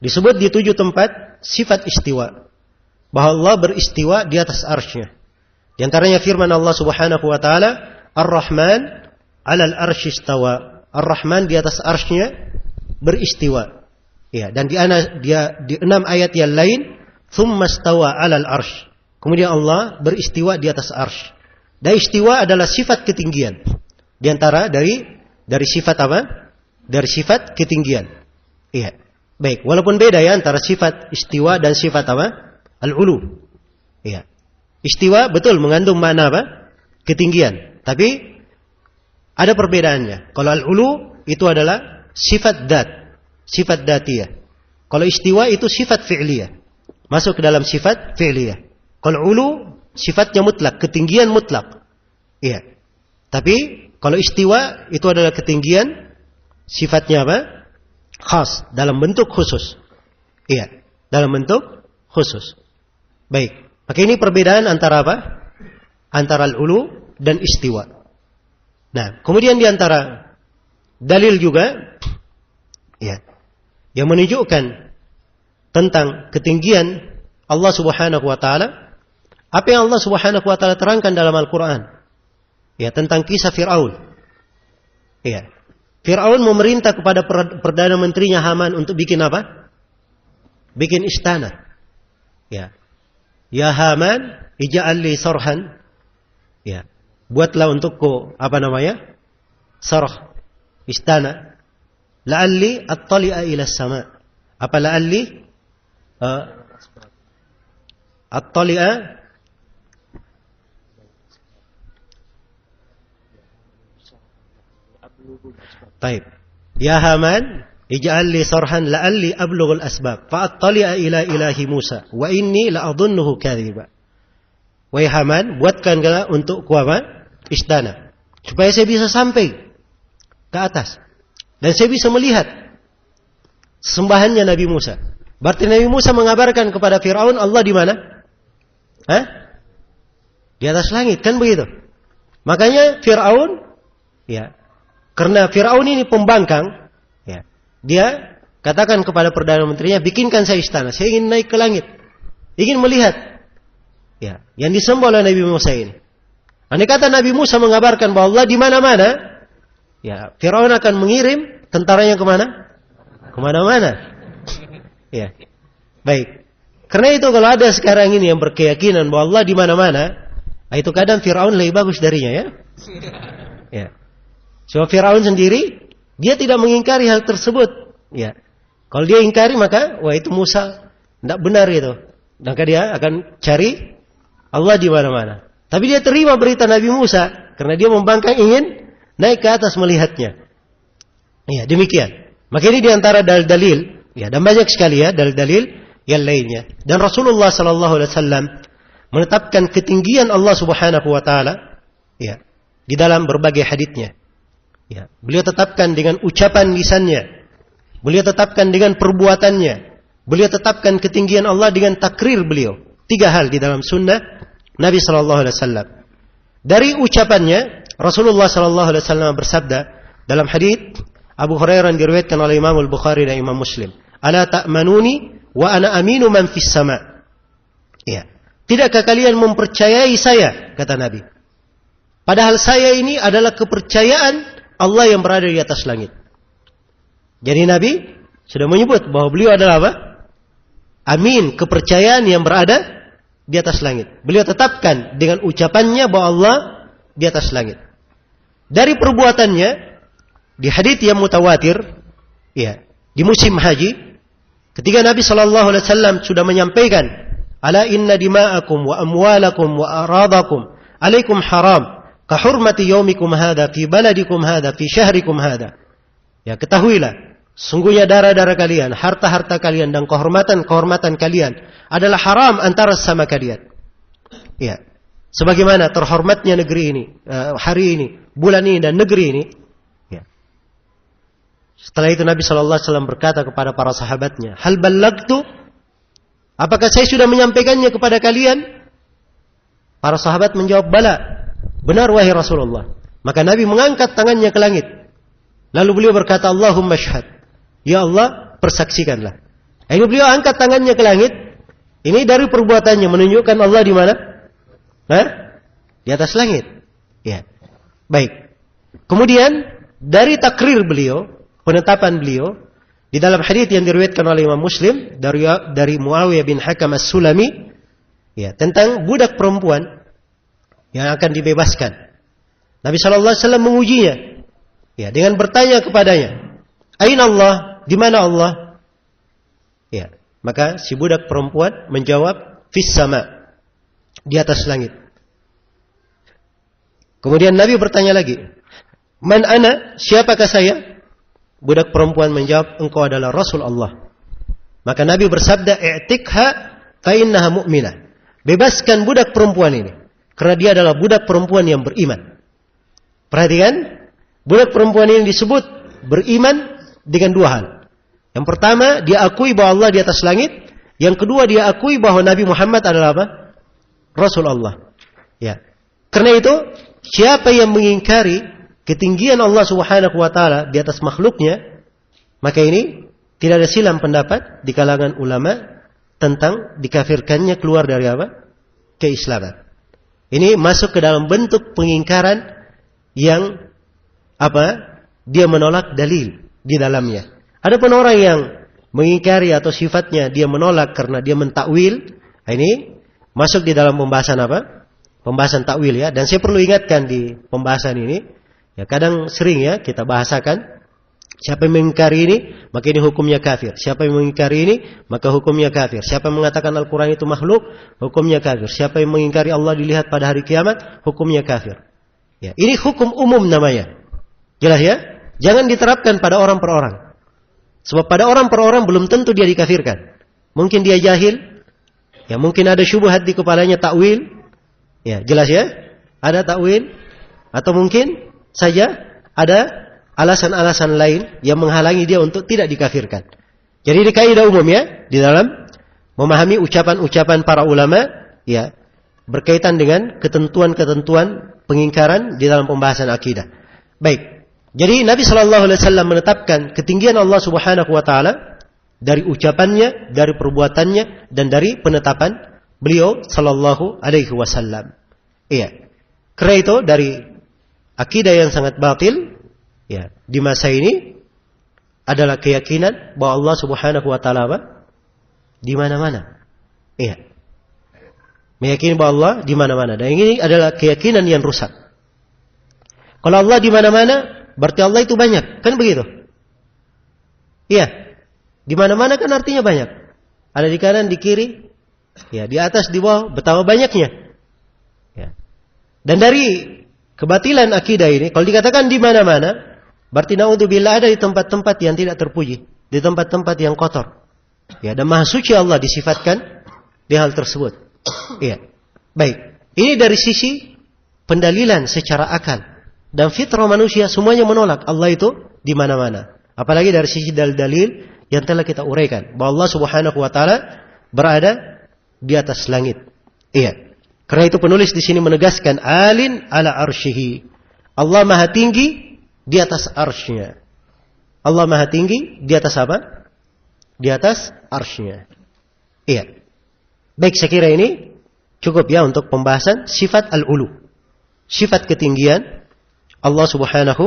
Disebut di 7 tempat sifat istiwa. Bahwa Allah beristiwa di atas arsy-Nya. Di antaranya firman Allah Subhanahu wa taala, Ar-Rahman 'alal arsy istawa. Ar-Rahman di atas arsy-Nya beristiwa. Ya, dan di 6 ayat yang lain, tsumma istawa 'alal arsy. Kemudian Allah beristiwa di atas arsy. Dan istiwa adalah sifat ketinggian. Di antara dari sifat apa? Dari sifat ketinggian. Iya. Baik, walaupun beda ya antara sifat istiwa dan sifat apa? Al-ulu. Iya. Istiwa betul mengandung makna apa? Ketinggian. Tapi ada perbedaannya. Kalau al-ulu itu adalah sifat dat, sifat datiyah. Kalau istiwa itu sifat fi'liyah. Masuk ke dalam sifat fi'liyah. Kalau ulu sifatnya mutlak, ketinggian mutlak. Iya. Tapi kalau istiwa itu adalah ketinggian sifatnya apa? Khas, dalam bentuk khusus. Iya, dalam bentuk khusus. Baik, maka ini perbedaan antara apa? Antara al-ulu dan istiwa. Nah, kemudian di antara dalil juga, ya, yang menunjukkan tentang ketinggian Allah Subhanahu wa taala, apa yang Allah Subhanahu wa taala terangkan dalam Al-Qur'an? Ya, tentang kisah Firaun. Ya. Firaun memerintah kepada perdana menterinya Haman untuk bikin apa? Bikin istana. Ya. Ya Haman, ij'al li sarhan. Ya. Buatlah untukku sarh, istana. La'alli attali'a ila sama. Apa la'alli attali'a Taib. Ya Haman, ij'al li sarhan la'alli ablughul asbab fa'attali'a ila ilahi Musa wa inni la'adhunnuhu kadhiba. Wahai Haman, buatkanlah untukku istana supaya saya bisa sampai ke atas dan saya bisa melihat sembahannya Nabi Musa. Berarti Nabi Musa mengabarkan kepada Firaun Allah di mana? Di atas langit, kan begitu? Makanya Firaun, ya, karena Firaun ini pembangkang, ya, dia katakan kepada perdana menterinya, bikinkan saya istana, saya ingin naik ke langit, ingin melihat, ya, yang disembah oleh Nabi Musa ini. Andai kata Nabi Musa mengabarkan bahwa Allah di mana-mana, ya, Firaun akan mengirim tentaranya kemana? Kemana-mana. Ya, baik. Karena itu kalau ada sekarang ini yang berkeyakinan bahwa Allah di mana-mana, itu kadang Firaun lebih bagus darinya, ya. Ya. Sebab Firaun sendiri dia tidak mengingkari hal tersebut. Ya. Kalau dia ingkari maka itu Musa tidak benar itu. Maka dia akan cari Allah di mana-mana. Tapi dia terima berita Nabi Musa karena dia membangkang ingin naik ke atas melihatnya. Ya, demikian. Maka ini diantara dalil-dalil, ya, dan banyak sekali ya dalil-dalil yang lainnya. Dan Rasulullah sallallahu alaihi wasallam menetapkan ketinggian Allah Subhanahu wa taala, ya, di dalam berbagai haditsnya. Ya, beliau tetapkan dengan ucapan lisannya. Beliau tetapkan dengan perbuatannya. Beliau tetapkan ketinggian Allah dengan takrir beliau. 3 hal di dalam sunnah Nabi sallallahu alaihi wasallam. Dari ucapannya, Rasulullah sallallahu alaihi wasallam bersabda dalam hadits Abu Hurairah yang diriwayatkan oleh Imam Al-Bukhari dan Imam Muslim, "Ala ta'manuni wa ana aminu man fis sama'." Ya. Tidakkah kalian mempercayai saya, kata Nabi. Padahal saya ini adalah kepercayaan Allah yang berada di atas langit. Jadi Nabi sudah menyebut bahwa beliau adalah apa? Amin, kepercayaan yang berada di atas langit. Beliau tetapkan dengan ucapannya bahwa Allah di atas langit. Dari perbuatannya, di hadits yang mutawatir, ya, di musim haji, ketika Nabi sallallahu alaihi wasallam sudah menyampaikan, "Ala inna dima'akum wa amwalakum wa aradakum alaikum haram. Kahurmati yaumikum hadha fi baladikum hadha fi syahrikum hadha." Ya, ketahuilah, sungguhnya darah-darah kalian, harta-harta kalian dan kehormatan-kehormatan kalian adalah haram antara sesama kalian. Ya. Sebagaimana terhormatnya negeri ini, hari ini, bulan ini dan negeri ini. Ya. Setelah itu Nabi sallallahu alaihi wasallam berkata kepada para sahabatnya, "Hal ballagtu? Apakah saya sudah menyampaikannya kepada kalian?" Para sahabat menjawab, "Bala." Benar wahai Rasulullah. Maka Nabi mengangkat tangannya ke langit. Lalu beliau berkata, "Allahumma syahad." Ya Allah, persaksikanlah. Ini beliau angkat tangannya ke langit. Ini dari perbuatannya menunjukkan Allah di mana? Di atas langit. Ya. Baik. Kemudian dari takrir beliau, penetapan beliau di dalam hadits yang diriwayatkan oleh Imam Muslim dari Muawiyah bin Hakam As-Sulami, ya, tentang budak perempuan yang akan dibebaskan. Nabi sallallahu alaihi wasallam mengujinya, ya, dengan bertanya kepadanya, "Aina Allah?" Di mana Allah? Ya, maka si budak perempuan menjawab, "Fis sama." Di atas langit. Kemudian Nabi bertanya lagi, "Man ana?" Siapakah saya? Budak perempuan menjawab, "Engkau adalah Rasul Allah." Maka Nabi bersabda, "I'tikha fa innaha mu'minah." Bebaskan budak perempuan ini, karena dia adalah budak perempuan yang beriman. Perhatikan, budak perempuan ini disebut beriman dengan 2 hal. Yang pertama, dia akui bahwa Allah di atas langit. Yang kedua, dia akui bahwa Nabi Muhammad adalah apa? Rasul Allah. Ya. Karena itu, siapa yang mengingkari ketinggian Allah Subhanahu wa taala di atas makhluknya, maka ini Tidak ada silam pendapat di kalangan ulama tentang dikafirkannya keluar dari apa? Keislaman. Ini masuk ke dalam bentuk pengingkaran yang apa? Dia menolak dalil di dalamnya. Adapun orang yang mengingkari atau sifatnya dia menolak karena dia mentakwil, ini masuk di dalam pembahasan apa? Pembahasan takwil ya. Dan saya perlu ingatkan di pembahasan ini, ya kadang sering ya kita bahasakan. Siapa yang mengingkari ini, maka ini hukumnya kafir. Siapa yang mengingkari ini, maka hukumnya kafir. Siapa yang mengatakan Al-Quran itu makhluk, hukumnya kafir. Siapa yang mengingkari Allah dilihat pada hari kiamat, hukumnya kafir. Ya, ini hukum umum namanya. Jelas ya? Jangan diterapkan pada orang per orang. Sebab pada orang per orang belum tentu dia dikafirkan. Mungkin dia jahil, ya mungkin ada syubhat di kepalanya takwil. Ya, jelas ya? Ada takwil atau mungkin saja ada alasan-alasan lain yang menghalangi dia untuk tidak dikafirkan. Jadi di kaidah umum ya, di dalam memahami ucapan-ucapan para ulama ya, berkaitan dengan ketentuan-ketentuan pengingkaran di dalam pembahasan akidah. Baik. Jadi Nabi sallallahu alaihi wasallam menetapkan ketinggian Allah Subhanahu wa taala dari ucapannya, dari perbuatannya dan dari penetapan beliau sallallahu alaihi wasallam. Iya. Karena itu dari akidah yang sangat batil ya, di masa ini adalah keyakinan bahwa Allah Subhanahu wa taala apa? Di mana-mana. Iya. Meyakini bahwa Allah di mana-mana. Dan ini adalah keyakinan yang rusak. Kalau Allah di mana-mana, berarti Allah itu banyak. Kan begitu? Iya. Di mana-mana kan artinya banyak. Ada di kanan, di kiri, ya, di atas, di bawah, betapa banyaknya. Ya. Dan dari kebatilan akidah ini, kalau dikatakan di mana-mana, berarti naudzubillah ada di tempat-tempat yang tidak terpuji, di tempat-tempat yang kotor. Ya, dan maha suci Allah disifatkan di hal tersebut. Iya. Baik. Ini dari sisi pendalilan secara akal dan fitrah manusia semuanya menolak Allah itu di mana-mana. Apalagi dari sisi dalil-dalil yang telah kita uraikan bahwa Allah Subhanahu wa taala berada di atas langit. Iya. Karena itu penulis di sini menegaskan alin ala arsyihi. Allah maha tinggi di atas arsy-Nya. Allah maha tinggi di atas apa? Di atas arsy-Nya. Iya. Baik, saya kira ini cukup ya untuk pembahasan sifat al-ulu. Sifat ketinggian Allah Subhanahu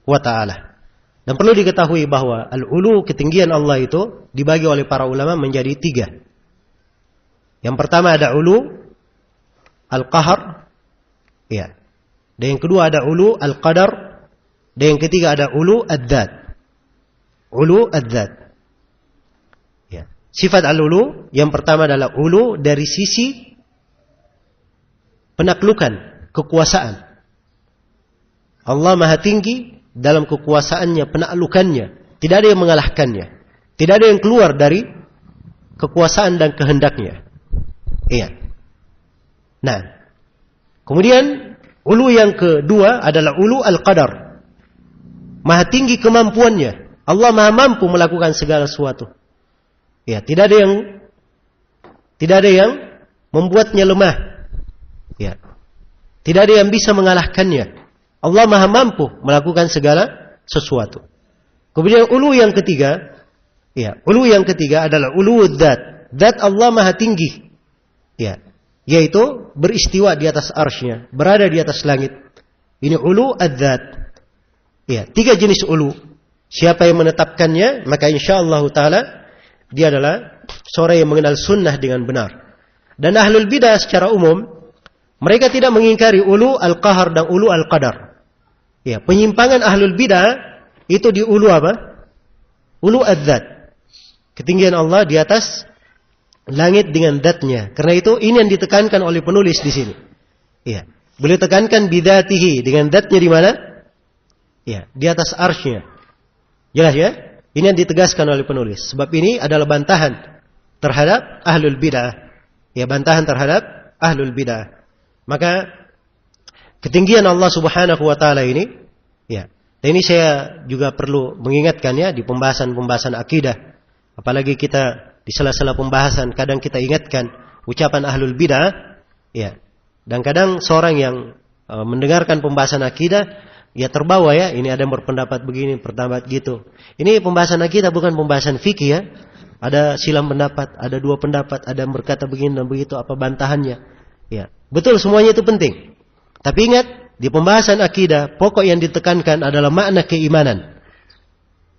wa ta'ala. Dan perlu diketahui bahwa al-ulu, ketinggian Allah itu dibagi oleh para ulama menjadi 3. Yang pertama ada ulu al-qahar. Iya. Dan yang kedua ada ulu al-qadar. Dan yang ketiga ada ulu ad-dzat. Ulu ad-dzat. Ya. Sifat al-ulu yang pertama adalah ulu dari sisi penaklukan, kekuasaan. Allah maha tinggi dalam kekuasaannya, penaklukannya. Tidak ada yang mengalahkannya. Tidak ada yang keluar dari kekuasaan dan kehendaknya. Iya. Nah, kemudian ulu yang kedua adalah ulu al-qadar. Maha tinggi kemampuannya. Allah maha mampu melakukan segala sesuatu. Ya, tidak ada yang membuatnya lemah. Ya. Tidak ada yang bisa mengalahkannya. Allah maha mampu melakukan segala sesuatu. Kemudian ulu yang ketiga, ya, ulu yang ketiga adalah ulu dzat. Dzat Allah maha tinggi. Ya, yaitu beristiwa di atas arsy-Nya, berada di atas langit. Ini ulu adzat. Ya, 3 jenis ulu. Siapa yang menetapkannya, maka insyaallah taala dia adalah seorang yang mengenal sunnah dengan benar. Dan ahlul bidah secara umum, mereka tidak mengingkari ulu al-qahar dan ulu al-qadar. Ya, penyimpangan ahlul bidah itu di ulu apa? Ulu adzat. Ketinggian Allah di atas langit dengan dzatnya. Karena itu ini yang ditekankan oleh penulis di sini. Ya, beliau tekankan bidzatihi, dengan dzatnya di mana? Ya, di atas arsy-Nya. Jelas ya? Ini yang ditegaskan oleh penulis. Sebab ini adalah bantahan terhadap ahlul bidah. Ya, bantahan terhadap ahlul bidah. Maka ketinggian Allah Subhanahu wa taala ini, ya. Dan ini saya juga perlu mengingatkan ya di pembahasan-pembahasan akidah. Apalagi kita di sela-sela pembahasan kadang kita ingatkan ucapan ahlul bidah, ya. Dan kadang seorang yang mendengarkan pembahasan akidah ya terbawa ya, ini ada yang berpendapat begini, berpendapat gitu. Ini pembahasan akidah bukan pembahasan fikih ya. Ada silang pendapat, ada dua pendapat, ada yang berkata begini dan begitu, apa bantahannya. Ya, betul semuanya itu penting. Tapi ingat, di pembahasan akidah, pokok yang ditekankan adalah makna keimanan.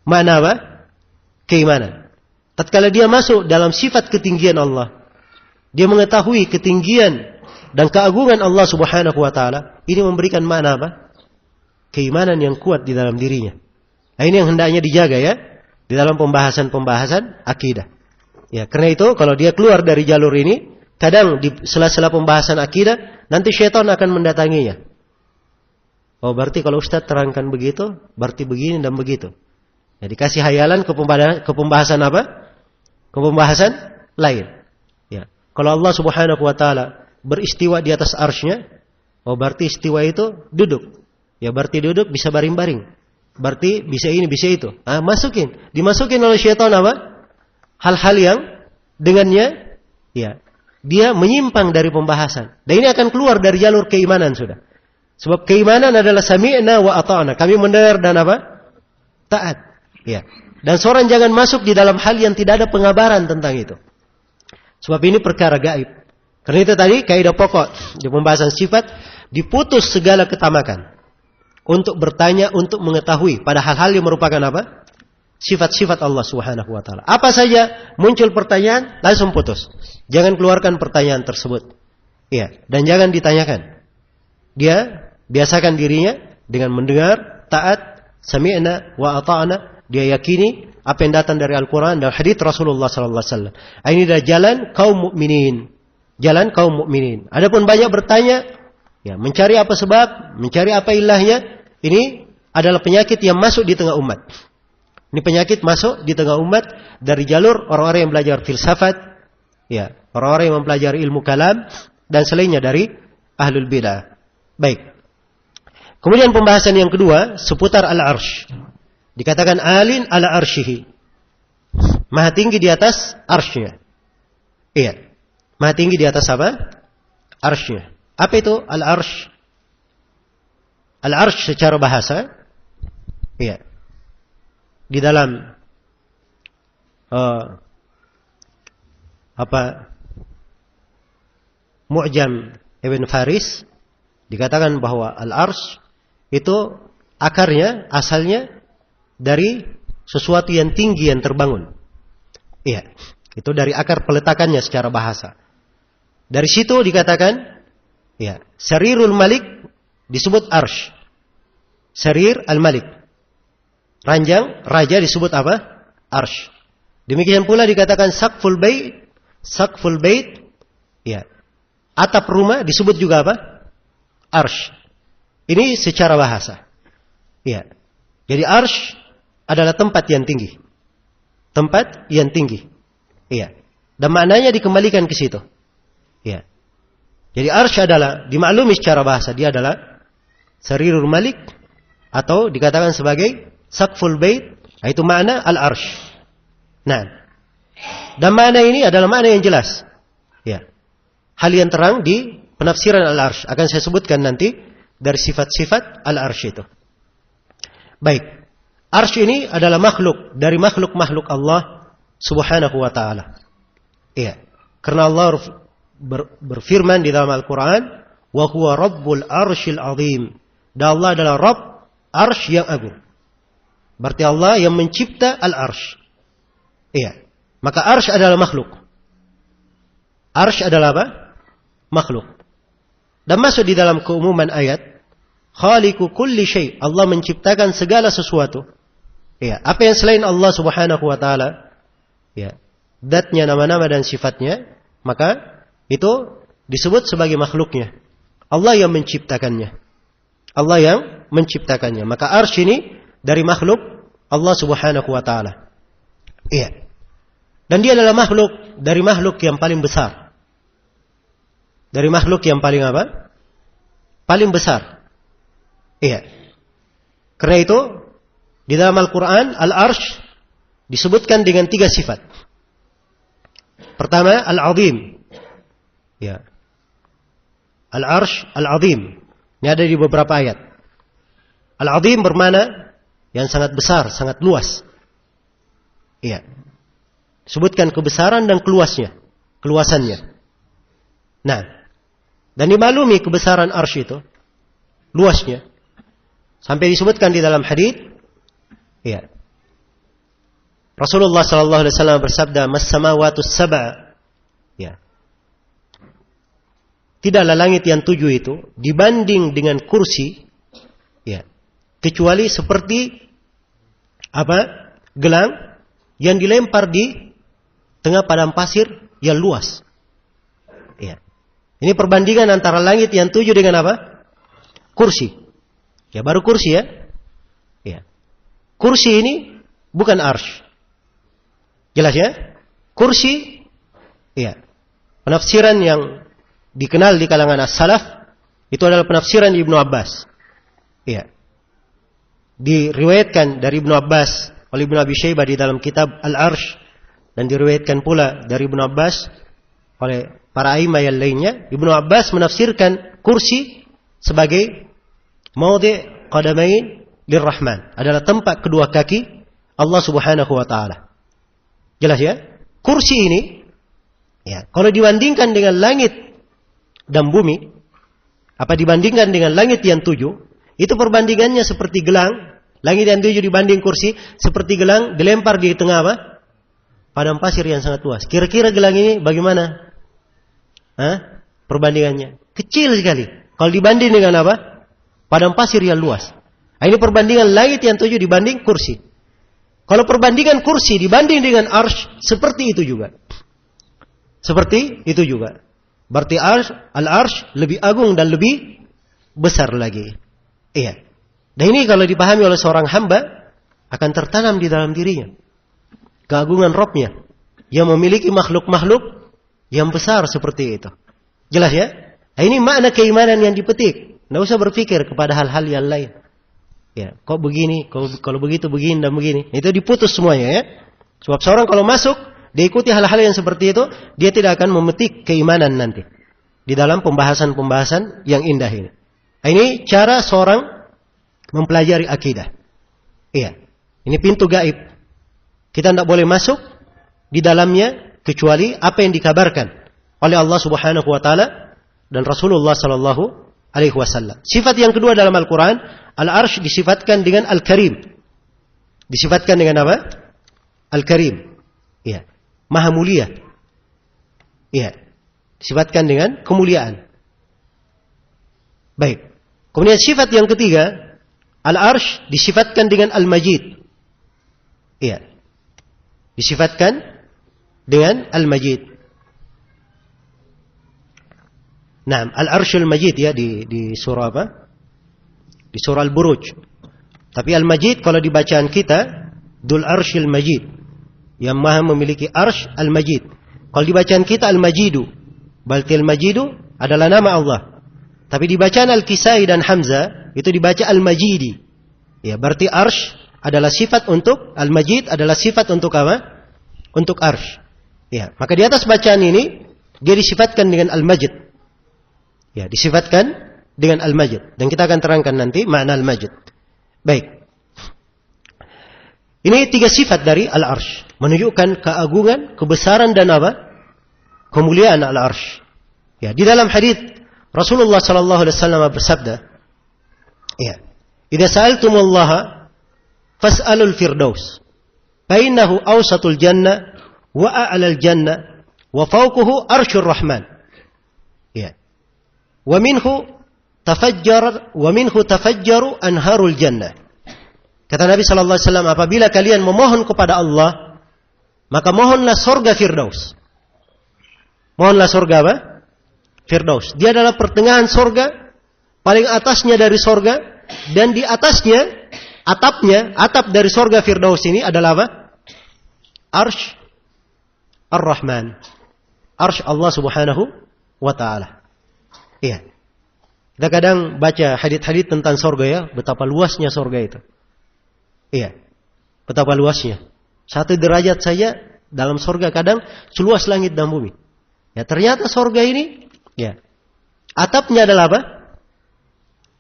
Makna apa? Keimanan. Tatkala dia masuk dalam sifat ketinggian Allah, dia mengetahui ketinggian dan keagungan Allah Subhanahu wa taala, ini memberikan makna apa? Keimanan yang kuat di dalam dirinya. Nah, ini yang hendaknya dijaga ya di dalam pembahasan akidah. Ya, karena itu kalau dia keluar dari jalur ini, kadang di sela-sela pembahasan akidah nanti syaitan akan mendatanginya. Oh, berarti kalau Ustaz terangkan begitu, berarti begini dan begitu. Ya, dikasih hayalan ke pembahasan apa? Ke pembahasan lain. Ya. Kalau Allah Subhanahu wa taala beristiwa di atas arsy-Nya, oh berarti istiwa itu duduk. Ya, berarti duduk bisa baring-baring. Berarti bisa ini, bisa itu. Ah, dimasukin oleh syaitan apa? Hal-hal yang dengannya ya, dia menyimpang dari pembahasan. Dan ini akan keluar dari jalur keimanan sudah. Sebab keimanan adalah sami'na wa ata'na. Kami mendengar dan apa? Taat. Ya. Dan seorang jangan masuk di dalam hal yang tidak ada pengabaran tentang itu. Sebab ini perkara gaib. Karena itu tadi kaidah pokok di pembahasan sifat, diputus segala ketamakan. Untuk bertanya, untuk mengetahui pada hal-hal yang merupakan apa? Sifat-sifat Allah Subhanahu wa taala. Apa saja muncul pertanyaan, langsung putus. Jangan keluarkan pertanyaan tersebut. Iya, dan jangan ditanyakan. Dia biasakan dirinya dengan mendengar, taat, sami'na wa ata'na, dia yakini apa yang datang dari Al-Qur'an dan hadits Rasulullah sallallahu alaihi wasallam. Ini adalah jalan kaum mukminin. Jalan kaum mukminin. Adapun banyak bertanya, ya, mencari apa sebab, mencari apa ilahnya, ini adalah penyakit yang masuk di tengah umat. Ini penyakit masuk di tengah umat dari jalur orang-orang yang belajar filsafat, ya, orang-orang yang mempelajari ilmu kalam dan selainnya dari ahlul bidah. Baik. Kemudian pembahasan yang kedua seputar al-arsh. Dikatakan alin ala arshihi. Maha tinggi di atas arsy-Nya. Iya. Maha tinggi di atas apa? Arsy-Nya. Apa itu al-arsh? Al-arsh secara bahasa, iya, di dalam Mu'jam Ibn Faris dikatakan bahwa al-arsh itu akarnya, asalnya dari sesuatu yang tinggi yang terbangun. Iya, itu dari akar peletakannya secara bahasa. Dari situ dikatakan, ya, Sarirul Malik disebut arsh. Sarir al-Malik. Ranjang raja disebut apa? Arsh. Demikian pula dikatakan Saqful Bait. Saqful Bait, ya, atap rumah disebut juga apa? Arsh. Ini secara bahasa. Ya. Jadi arsh adalah tempat yang tinggi. Tempat yang tinggi. Iya. Dan maknanya dikembalikan ke situ. Ya. Jadi arsh adalah dimaklumi secara bahasa, dia adalah Sarirul Malik atau dikatakan sebagai Saqful Bait, itu makna al-arsh. Nah, dan makna ini adalah makna yang jelas. Ya. Hal yang terang di penafsiran al-arsh akan saya sebutkan nanti dari sifat-sifat al-arsh itu. Baik. Arsh ini adalah makhluk dari makhluk-makhluk Allah Subhanahu wa taala. Iya. Karena Allah berfirman di dalam Al-Quran, wa huwa rabbul arshil azim. Dan Allah adalah Rabb arsh yang agung. Berarti Allah yang mencipta al-arsh. Iya. Maka arsh adalah makhluk. Arsh adalah apa? Makhluk. Dan masuk di dalam keumuman ayat, khaliqu kulli syai'. Allah menciptakan segala sesuatu. Iya. Apa yang selain Allah Subhanahu wa taala, ya, zatnya, nama-nama dan sifatnya, maka itu disebut sebagai makhluknya. Allah yang menciptakannya. Allah yang menciptakannya. Maka arsy ini dari makhluk Allah Subhanahu wa taala. Iya. Dan dia adalah makhluk dari makhluk yang paling besar. Dari makhluk yang paling apa? Paling besar. Iya. Karena itu di dalam Al-Qur'an al-arsy disebutkan dengan 3 sifat. Pertama, al-azim. Ya. Al-arsh al-azim. Ini ada di beberapa ayat. Al-azim bermana yang sangat besar, sangat luas. Iya. Sebutkan kebesaran dan keluasannya. Nah, dan dimaklumi kebesaran arsy itu, luasnya. Sampai disebutkan di dalam hadis, iya. Rasulullah sallallahu alaihi wasallam bersabda, "Mas-samawatus sab'a." Ya. Tidaklah langit yang 7 itu dibanding dengan kursi, ya, kecuali seperti gelang yang dilempar di tengah padang pasir yang luas. Ya. Ini perbandingan antara langit yang 7 dengan kursi. Ya, baru kursi ya. Ya. Kursi ini bukan arsy. Jelas ya? Kursi, ya. Penafsiran yang dikenal di kalangan as-salaf itu adalah penafsiran Ibnu Abbas. Ya. Diriwayatkan dari Ibnu Abbas oleh Ibnu Abi Syaibah di dalam kitab Al-Arsh, dan diriwayatkan pula dari Ibnu Abbas oleh para a'immah yang lainnya. Ibnu Abbas menafsirkan kursi sebagai maudhi' qadamain lirrahman, adalah tempat kedua kaki Allah Subhanahu wa taala. Jelas ya? Kursi ini, ya, kalau dibandingkan dengan langit dan bumi, dibandingkan dengan langit yang 7, itu perbandingannya seperti gelang. Langit yang 7 dibanding kursi seperti gelang dilempar di tengah padang pasir yang sangat luas. Kira-kira gelang ini bagaimana? Perbandingannya kecil sekali kalau dibanding dengan padang pasir yang luas. Ini perbandingan langit yang 7 dibanding kursi. Kalau perbandingan kursi dibanding dengan arsy, seperti itu juga. Seperti itu juga. Berarti al-arsy lebih agung dan lebih besar lagi. Iya. Dan ini kalau dipahami oleh seorang hamba, akan tertanam di dalam dirinya keagungan Rabb-nya yang memiliki makhluk-makhluk yang besar seperti itu. Jelas ya? Nah, ini makna keimanan yang dipetik. Tidak usah berpikir kepada hal-hal yang lain. Ya, kok begini, kalau begitu begini dan begini. Itu diputus semuanya ya. Sebab seorang kalau masuk, dia ikuti hal-hal yang seperti itu, dia tidak akan memetik keimanan nanti di dalam pembahasan-pembahasan yang indah ini. Nah, ini cara seorang mempelajari akidah. Iya. Ini pintu gaib. Kita tidak boleh masuk di dalamnya kecuali apa yang dikabarkan oleh Allah Subhanahu wa taala dan Rasulullah sallallahu alaihi wasallam. Sifat yang kedua dalam Al-Qur'an, Al-Arsh disifatkan dengan Al-Karim. Disifatkan dengan apa? Al-Karim. Iya. Maha mulia. Iya. Disifatkan dengan kemuliaan. Baik. Kemudian sifat yang ketiga, Al-Arsh disifatkan dengan Al-Majid. Iya. Disifatkan dengan Al-Majid. Nah, Al-Arshul Majid ya di surah apa? Di surah Al-Buruj. Tapi Al-Majid kalau dibacaan kita, Dzul Arshil Majid, yang maha memiliki Arsh Al-Majid. Kalau dibacaan kita Al-Majidu, berarti Al-Majidu adalah nama Allah. Tapi dibacaan Al-Kisai dan Hamzah itu dibaca Al-Majidi. Ya, berarti Arsh adalah sifat untuk Al-Majid, adalah sifat untuk apa? Untuk Arsh. Ya, maka di atas bacaan ini dia disifatkan dengan Al-Majid. Ya, disifatkan dengan Al-Majid. Dan kita akan terangkan nanti makna Al-Majid. Baik. Ini 3 sifat dari Al-Arsh. Menunjukkan keagungan, kebesaran dan apa? Kemuliaan Al-Arsh. Ya, di dalam hadis Rasulullah sallallahu alaihi wasallam bersabda, ya, "Idza sa'altumullaha fas'alul firdaus. Fa innahu awsatul jannah wa a'lal jannah wa fawquhu arsyur rahman." Ya. Wa minhu tafajjaru anharul jannah. Kata Nabi sallallahu alaihi wasallam, apabila kalian memohon kepada Allah, maka mohonlah surga Firdaus. Mohonlah surga apa? Firdaus. Dia adalah pertengahan surga, paling atasnya dari surga, dan di atasnya atap dari surga Firdaus ini adalah apa? Arsh Ar-Rahman. Arsh Allah Subhanahu wa taala. Iya. Kita kadang baca hadits-hadits tentang surga ya, betapa luasnya surga itu. Iya. Betapa luasnya. 1 derajat saja dalam surga kadang seluas langit dan bumi. Ya, ternyata surga ini ya, atapnya adalah apa?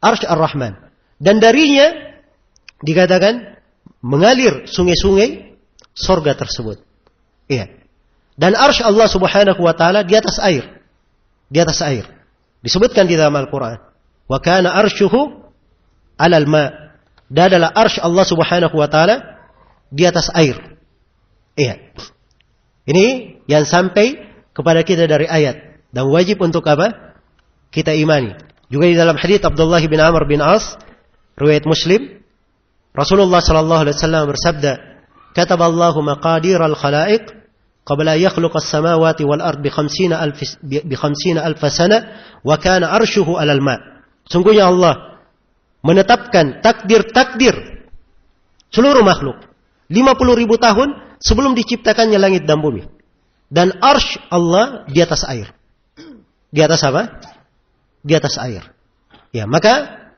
Arsh Ar-Rahman. Dan darinya dikatakan mengalir sungai-sungai surga tersebut. Iya. Dan arsy Allah Subhanahu wa taala di atas air. Di atas air. Disebutkan di dalam Al-Qur'an. Wa kana arsyuhu 'alal ma'. Dan adalah arsy Allah Subhanahu wa taala di atas air. Iya. Ini yang sampai kepada kita dari ayat dan wajib untuk apa? Kita imani. Juga di dalam hadits Abdullah bin Amr bin As, riwayat Muslim, Rasulullah sallallahu alaihi wasallam bersabda, "Kataballahu maqadiral khalaiq qabla yakhluqa as-samawati wal ard bi 50,000 sana wa kana arshuhu 'alal ma." Sungguhnya Allah menetapkan takdir-takdir seluruh makhluk 50.000 tahun sebelum diciptakannya langit dan bumi. Dan arsy Allah di atas air. Di atas apa? Di atas air. Ya, maka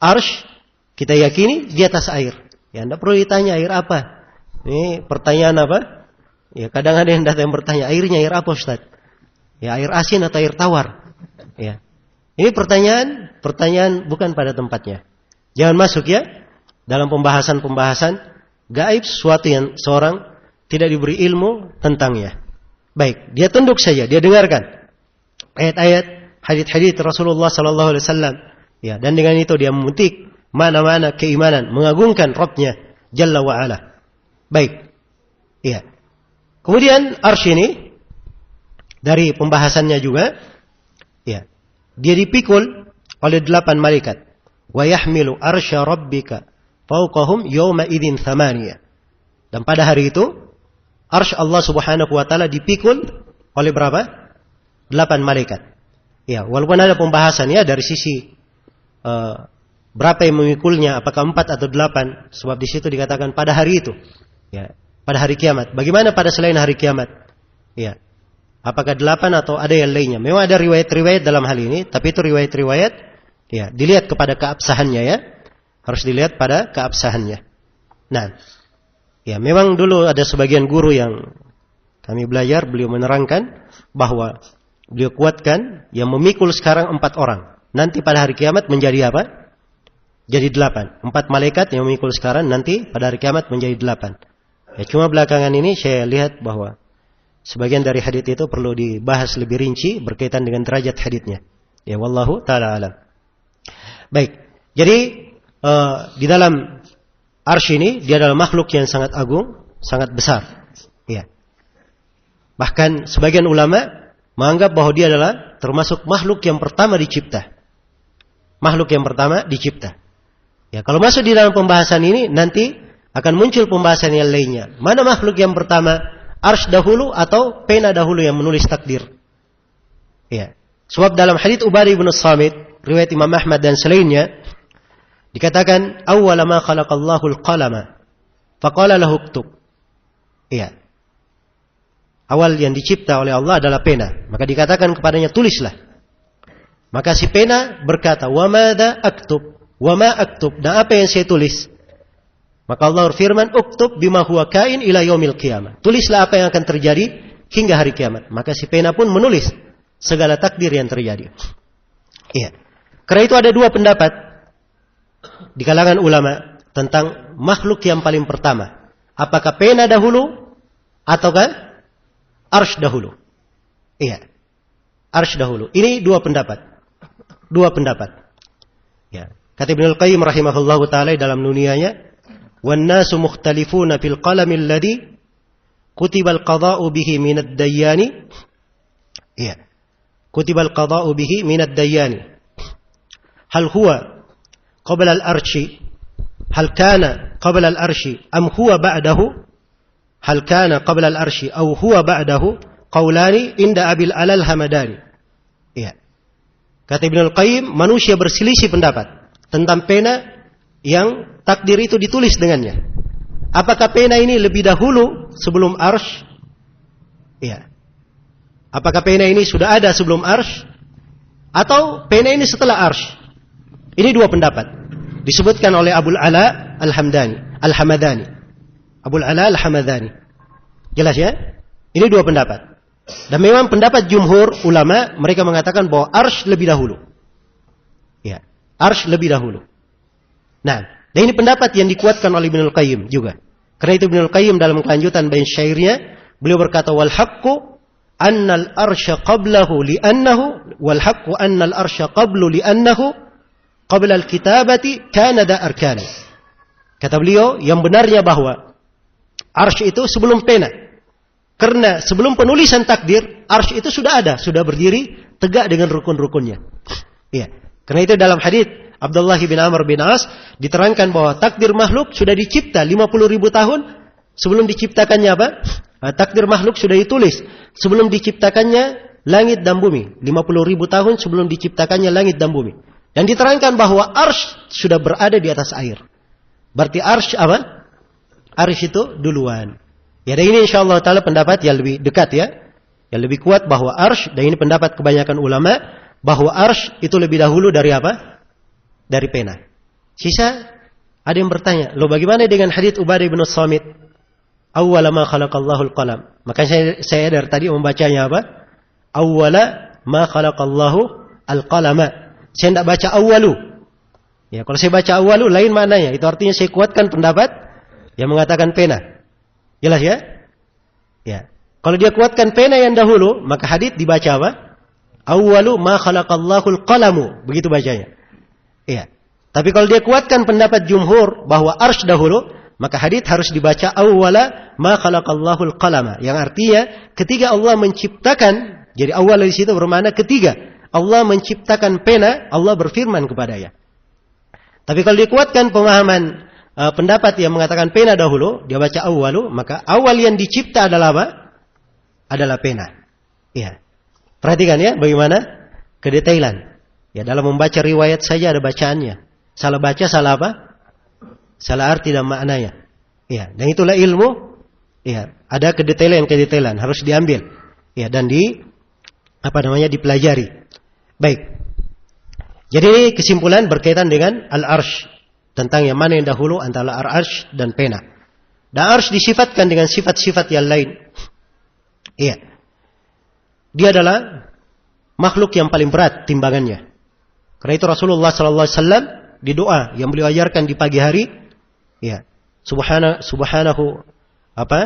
arsy kita yakini di atas air. Ya, Anda perlu ditanya air apa? Ini pertanyaan apa? Ya, kadang ada yang datang bertanya, airnya air apa, Ustaz? Ya, air asin atau air tawar? Ya. Ini pertanyaan bukan pada tempatnya. Jangan masuk ya dalam pembahasan-pembahasan gaib, sesuatu yang seorang tidak diberi ilmu tentangnya. Baik, dia tunduk saja, dia dengarkan ayat-ayat, hadits-hadits Rasulullah sallallahu alaihi wasallam. Ya, dan dengan itu dia memetik mana-mana keimanan, mengagungkan Rabb-Nya Jalla wa Ala. Baik. Iya. Kemudian arsy ini dari pembahasannya juga, ya, dia dipikul oleh 8 malaikat. Wa yahmilu arsya rabbika fawqahum yawma idzin thamaniya. Dan pada hari itu arsy Allah Subhanahu wa taala dipikul oleh berapa? 8 malaikat. Ya, walaupun ada pembahasan ya dari sisi berapa yang memikulnya, apakah 4 atau 8, sebab di situ dikatakan pada hari itu. Ya, pada hari kiamat. Bagaimana pada selain hari kiamat? Ya. Apakah 8 atau ada yang lainnya? Memang ada riwayat-riwayat dalam hal ini, tapi itu riwayat-riwayat ya, dilihat kepada keabsahannya ya. Harus dilihat pada keabsahannya. Nah, ya memang dulu ada sebagian guru yang kami belajar, beliau menerangkan bahwa beliau kuatkan yang memikul sekarang 4 orang. Nanti pada hari kiamat menjadi apa? Jadi 8. 4 malaikat yang memikul sekarang nanti pada hari kiamat menjadi 8. Ya, cuma belakangan ini saya lihat bahwa sebagian dari hadits itu perlu dibahas lebih rinci berkaitan dengan derajat haditsnya. Ya, wallahu taala alam. Baik. Jadi di dalam arsy ini dia adalah makhluk yang sangat agung, sangat besar. Ya. Bahkan sebagian ulama menganggap bahwa dia adalah termasuk makhluk yang pertama dicipta. Makhluk yang pertama dicipta. Ya, kalau masuk di dalam pembahasan ini nanti akan muncul pembahasan yang lainnya. Mana makhluk yang pertama? Arsy dahulu atau pena dahulu yang menulis takdir? Ya. Sebab dalam hadits Ubadah bin Samit, riwayat Imam Ahmad dan selainnya, dikatakan awwala ma khalaqallahu al-qalama faqala lahu uktub. Ya. Awal yang dicipta oleh Allah adalah pena. Maka dikatakan kepadanya tulislah. Maka si pena berkata, "Wa madza aktub?" "Wa ma aktub?" Dan apa yang saya tulis? Maka Allah berfirman, "Uktub bima huwa kain ila yaumil qiyamah." Tulislah apa yang akan terjadi hingga hari kiamat. Maka si pena pun menulis segala takdir yang terjadi. Iya. Karena itu ada 2 pendapat di kalangan ulama tentang makhluk yang paling pertama. Apakah pena dahulu ataukah arsy dahulu? Iya. Arsy dahulu. Ini 2 pendapat. 2 pendapat. Ya. Kata Ibnu Al-Qayyim rahimahullahu taala dalam nuniyahnya, "Wan nasu mukhtalifuna fil qalami alladhi kutiba al-qada'u bihi min ad-dayyani." Iya. Kutiba al-qada'u bihi min ad-dayyani. Hal huwa qabla al-arshi? Hal kana qabla al-arshi am huwa ba'dahu? Hal kana qabla al-arshi aw huwa ba'dahu? Qaulani inda Abil Alal Hamadani. Iya. Kata Ibnu Al-Qayyim, manusia berselisih pendapat tentang pena yang takdir itu ditulis dengannya. Apakah pena ini lebih dahulu sebelum arsy? Iya. Apakah pena ini sudah ada sebelum arsy? Atau pena ini setelah arsy? Ini 2 pendapat. Disebutkan oleh Abul Ala Al-Hamadani. Abul Ala Al-Hamadani. Jelas ya? Ini 2 pendapat. Dan memang pendapat jumhur ulama, mereka mengatakan bahwa arsy lebih dahulu. Ya, arsy lebih dahulu. Nah, Dan ini pendapat yang dikuatkan oleh Ibnul Qayyim juga. Karena itu Ibnul Qayyim dalam kelanjutan bait syairnya, beliau berkata, wal haqqu annal arsya qablahu li'annahu wal haqqu annal arsya qablu li'annahu qabla al-kitabati kana da arkani. Kata beliau, yang benarnya bahwa arsy itu sebelum pena. Karena sebelum penulisan takdir, arsy itu sudah ada, sudah berdiri tegak dengan rukun-rukunnya. Iya. Karena itu dalam hadits Abdullah bin Amr bin As diterangkan bahwa takdir makhluk sudah dicipta 50.000 tahun sebelum diciptakannya apa? Takdir makhluk sudah ditulis sebelum diciptakannya langit dan bumi. 50.000 tahun sebelum diciptakannya langit dan bumi. Dan diterangkan bahwa arsy sudah berada di atas air. Berarti arsy apa? Arsy itu duluan. Ya, dan ini insyaallah taala pendapat yang lebih dekat ya. Yang lebih kuat bahwa arsy, dan ini pendapat kebanyakan ulama, bahwa arsy itu lebih dahulu dari apa? Dari pena. Sisa ada yang bertanya, loh bagaimana dengan hadits Ubadah bin Samit? Awwala ma khalaqallahu al-qalam. Maka saya dari tadi membacanya apa? Awwala ma khalaqallahu al-qalama. Saya tidak baca awalu. Ya, kalau saya baca awalu lain maknanya. Itu artinya saya kuatkan pendapat yang mengatakan pena. Jelas ya? Ya. Kalau dia kuatkan pena yang dahulu, maka hadits dibaca apa? Awwalu ma khalaqallahu al-qalamu. Begitu bacanya. Iya. Tapi kalau dia kuatkan pendapat jumhur bahwa arsy dahulu, maka hadits harus dibaca awwala ma khalaqallahu al-qalama. Yang artinya ketika Allah menciptakan, jadi awal di situ bermakna ketiga. Allah menciptakan pena, Allah berfirman kepadanya. Tapi kalau dikuatkan pemahaman pendapat yang mengatakan pena dahulu, dia baca awwalu, maka awal yang dicipta adalah apa? Adalah pena. Iya. Perhatikan ya bagaimana kedetailan. Ya, dalam membaca riwayat saja ada bacaannya. Salah baca, salah apa? Salah arti dan maknanya. Ya, dan itulah ilmu. Ya, ada kedetailan harus diambil. Ya, dan dipelajari. Baik. Jadi kesimpulan berkaitan dengan al-arsy, tentang yang mana yang dahulu antara al-arsy dan pena. Dan arsy disifatkan dengan sifat-sifat yang lain. Iya. Dia adalah makhluk yang paling berat timbangannya. Karena itu Rasulullah sallallahu alaihi wasallam di doa yang beliau ajarkan di pagi hari, ya, subhanahu apa?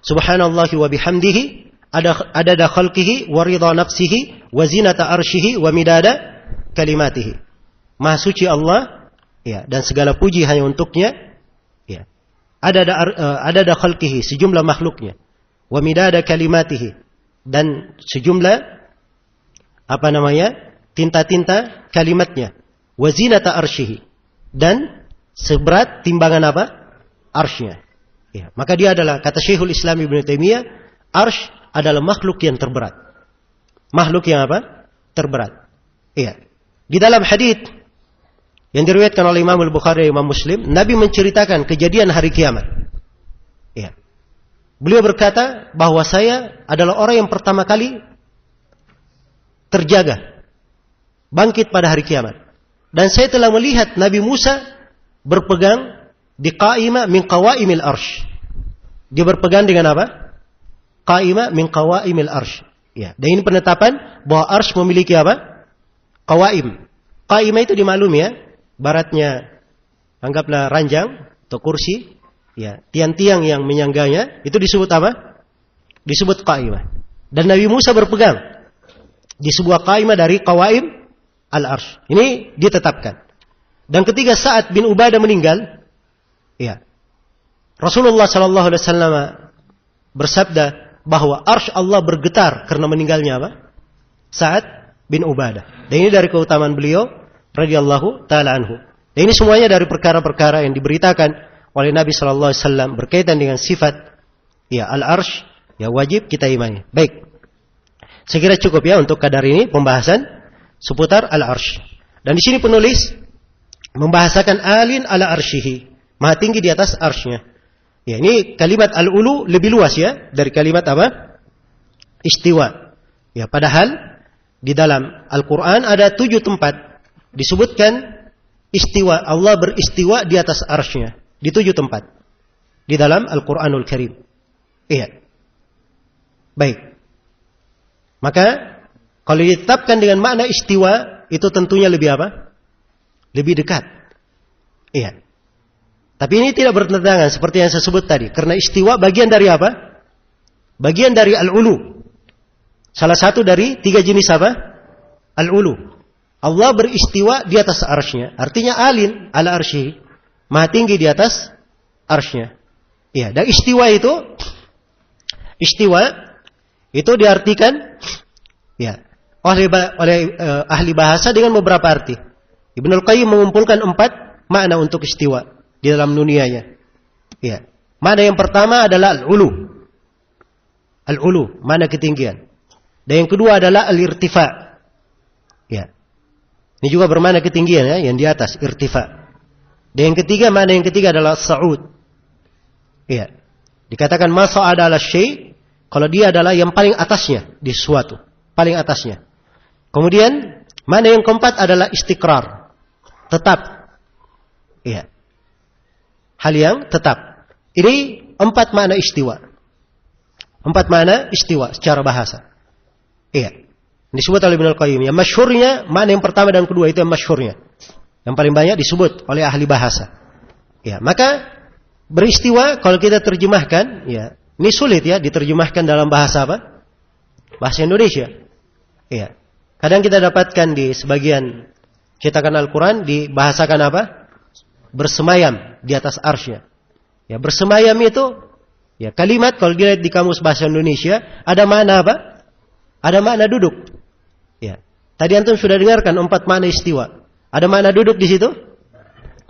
Subhanallahi wa bihamdihi adada khalqihi wa ridha nafsihi wa zinata arsyihi wa midada kalimatihi. Maha suci Allah, ya, dan segala puji hanya untuknya, ya. Adada khalqihi, sejumlah makhluknya, wa midada kalimatihi, dan sejumlah tinta-tinta kalimatnya, wa zinata arsyihi, dan seberat timbangan apa? Arsy-nya. Ya, maka dia adalah, kata Syekhul Islam Ibnu Taimiyah, arsy adalah makhluk yang terberat. Makhluk yang apa? Terberat. Iya. Di dalam hadits yang diriwayatkan oleh Imam Al-Bukhari dan Imam Muslim, Nabi menceritakan kejadian hari kiamat. Iya. Beliau berkata bahwa saya adalah orang yang pertama kali terjaga, bangkit pada hari kiamat. Dan saya telah melihat Nabi Musa berpegang di qa'imah min qawaimil arsy. Dia berpegang dengan apa? Qa'imah min qawaimil arsy. Ya, dan ini penetapan bahwa arsy memiliki apa? Qawaim. Qa'imah itu dimaklumi ya, baratnya anggaplah ranjang atau kursi, ya, tiang-tiang yang menyangganya itu disebut apa? Disebut qa'imah. Dan Nabi Musa berpegang di sebuah qa'imah dari qawaim al-arsy. Ini ditetapkan. Dan ketika Sa'ad bin Ubadah meninggal, ya, Rasulullah sallallahu alaihi wasallam bersabda bahwa arsy Allah bergetar karena meninggalnya apa? Sa'ad bin Ubadah. Dan ini dari keutamaan beliau radhiyallahu taala anhu. Dan ini semuanya dari perkara-perkara yang diberitakan oleh Nabi sallallahu alaihi wasallam berkaitan dengan sifat, ya, al-arsy, ya, wajib kita imani. Baik. Saya kira cukup ya untuk kadar ini pembahasan seputar al-arsy. Dan di sini penulis membahasakan alin ala arsyihi, maha tinggi di atas arsy-nya. Ya, ini kalimat al-ulu lebih luas ya dari kalimat apa? Istiwa. Ya, padahal di dalam Al-Qur'an ada 7 tempat disebutkan istiwa, Allah beristiwa di atas arsy-nya, di 7 tempat di dalam Al-Qur'anul Karim. Iya. Baik. Maka kalau ditetapkan dengan makna istiwa, itu tentunya lebih apa? Lebih dekat. Iya. Tapi ini tidak bertentangan seperti yang saya sebut tadi. Karena istiwa bagian dari apa? Bagian dari al-ulu. Salah satu dari 3 jenis apa? Al-ulu. Allah beristiwa di atas arsy-Nya. Artinya alin ala arsy. Maha tinggi di atas arsy-Nya. Iya. Dan istiwa itu diartikan ya oleh ahli bahasa dengan beberapa arti. Ibnul Qayyim mengumpulkan 4 makna untuk istiwa di dalam dunianya. Ya. Makna yang pertama adalah al-ulu. Al-ulu, makna ketinggian. Dan yang kedua adalah al-irtifa. Ya. Ini juga bermakna ketinggian ya, yang di atas, irtifa. Dan makna yang ketiga adalah sa'ud. Ya. Dikatakan ma sa'ada ala syai' kalau dia adalah yang paling atasnya di sesuatu, paling atasnya. Kemudian makna yang keempat adalah istiqrar. Tetap. Iya. Hal yang tetap. Ini 4 makna istiwa. 4 makna istiwa secara bahasa. Iya. Disebut oleh Ibnul Qayyim. Yang masyhurnya, makna yang pertama dan kedua itu yang masyhurnya. Yang paling banyak disebut oleh ahli bahasa. Ya, maka beristiwa kalau kita terjemahkan, ya, ini sulit ya diterjemahkan dalam bahasa apa? Bahasa Indonesia. Iya. Kadang kita dapatkan di sebagian cetakan Al-Quran dibahasakan apa? Bersemayam di atas arsy-Nya. Ya, bersemayam itu ya kalimat kalau dilihat di kamus bahasa Indonesia ada makna apa? Ada makna duduk. Ya. Tadi antum sudah dengarkan 4 makna istiwa. Ada makna duduk di situ?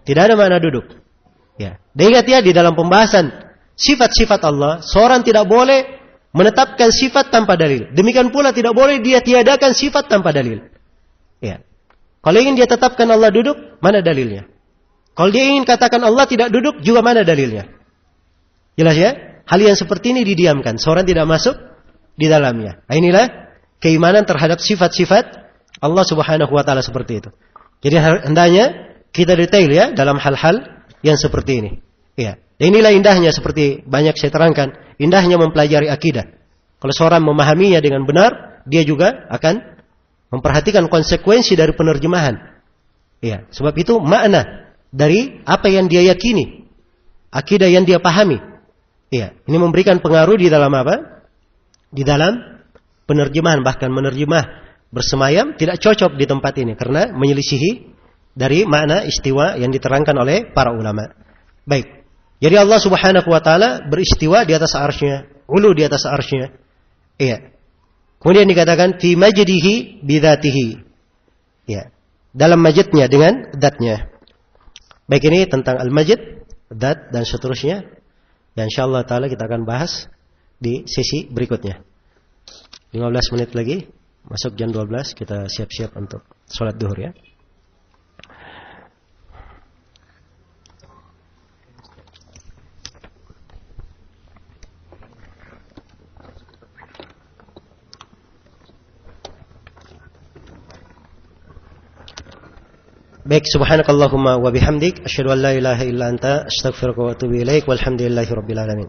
Tidak ada makna duduk. Ya. Dan ingat ya di dalam pembahasan sifat-sifat Allah, seorang tidak boleh menetapkan sifat tanpa dalil. Demikian pula tidak boleh dia tiadakan sifat tanpa dalil. Ya. Kalau ingin dia tetapkan Allah duduk, mana dalilnya? Kalau dia ingin katakan Allah tidak duduk, juga mana dalilnya? Jelas ya? Hal yang seperti ini didiamkan. Seorang tidak masuk di dalamnya. Nah, inilah keimanan terhadap sifat-sifat Allah Subhanahu wa taala seperti itu. Jadi hendaknya kita detail ya dalam hal-hal yang seperti ini. Ya. Dan inilah indahnya seperti banyak saya terangkan, indahnya mempelajari akidah. Kalau seorang memahaminya dengan benar, dia juga akan memperhatikan konsekuensi dari penerjemahan. Ya, sebab itu makna dari apa yang dia yakini, akidah yang dia pahami. Ya, ini memberikan pengaruh di dalam apa? Di dalam penerjemahan, bahkan menerjemah bersemayam tidak cocok di tempat ini karena menyelisihi dari makna istiwa yang diterangkan oleh para ulama. Baik. Jadi Allah Subhanahu wa taala beristiwa di atas arsy-Nya, ulu di atas arsy-Nya. Iya. Kemudian dikatakan fi majdihi bi dzatihi. Ya. Dalam majidnya dengan dzatnya. Baik, ini tentang al-majd, dzat dan seterusnya. Dan insyaallah taala kita akan bahas di sesi berikutnya. 15 menit lagi, masuk jam 12 kita siap-siap untuk salat zuhur ya. Baik, subhanakallahumma wa bihamdik asyhadu an la ilaha illa anta astaghfiruka wa atubu ilaik walhamdulillahi rabbil alamin.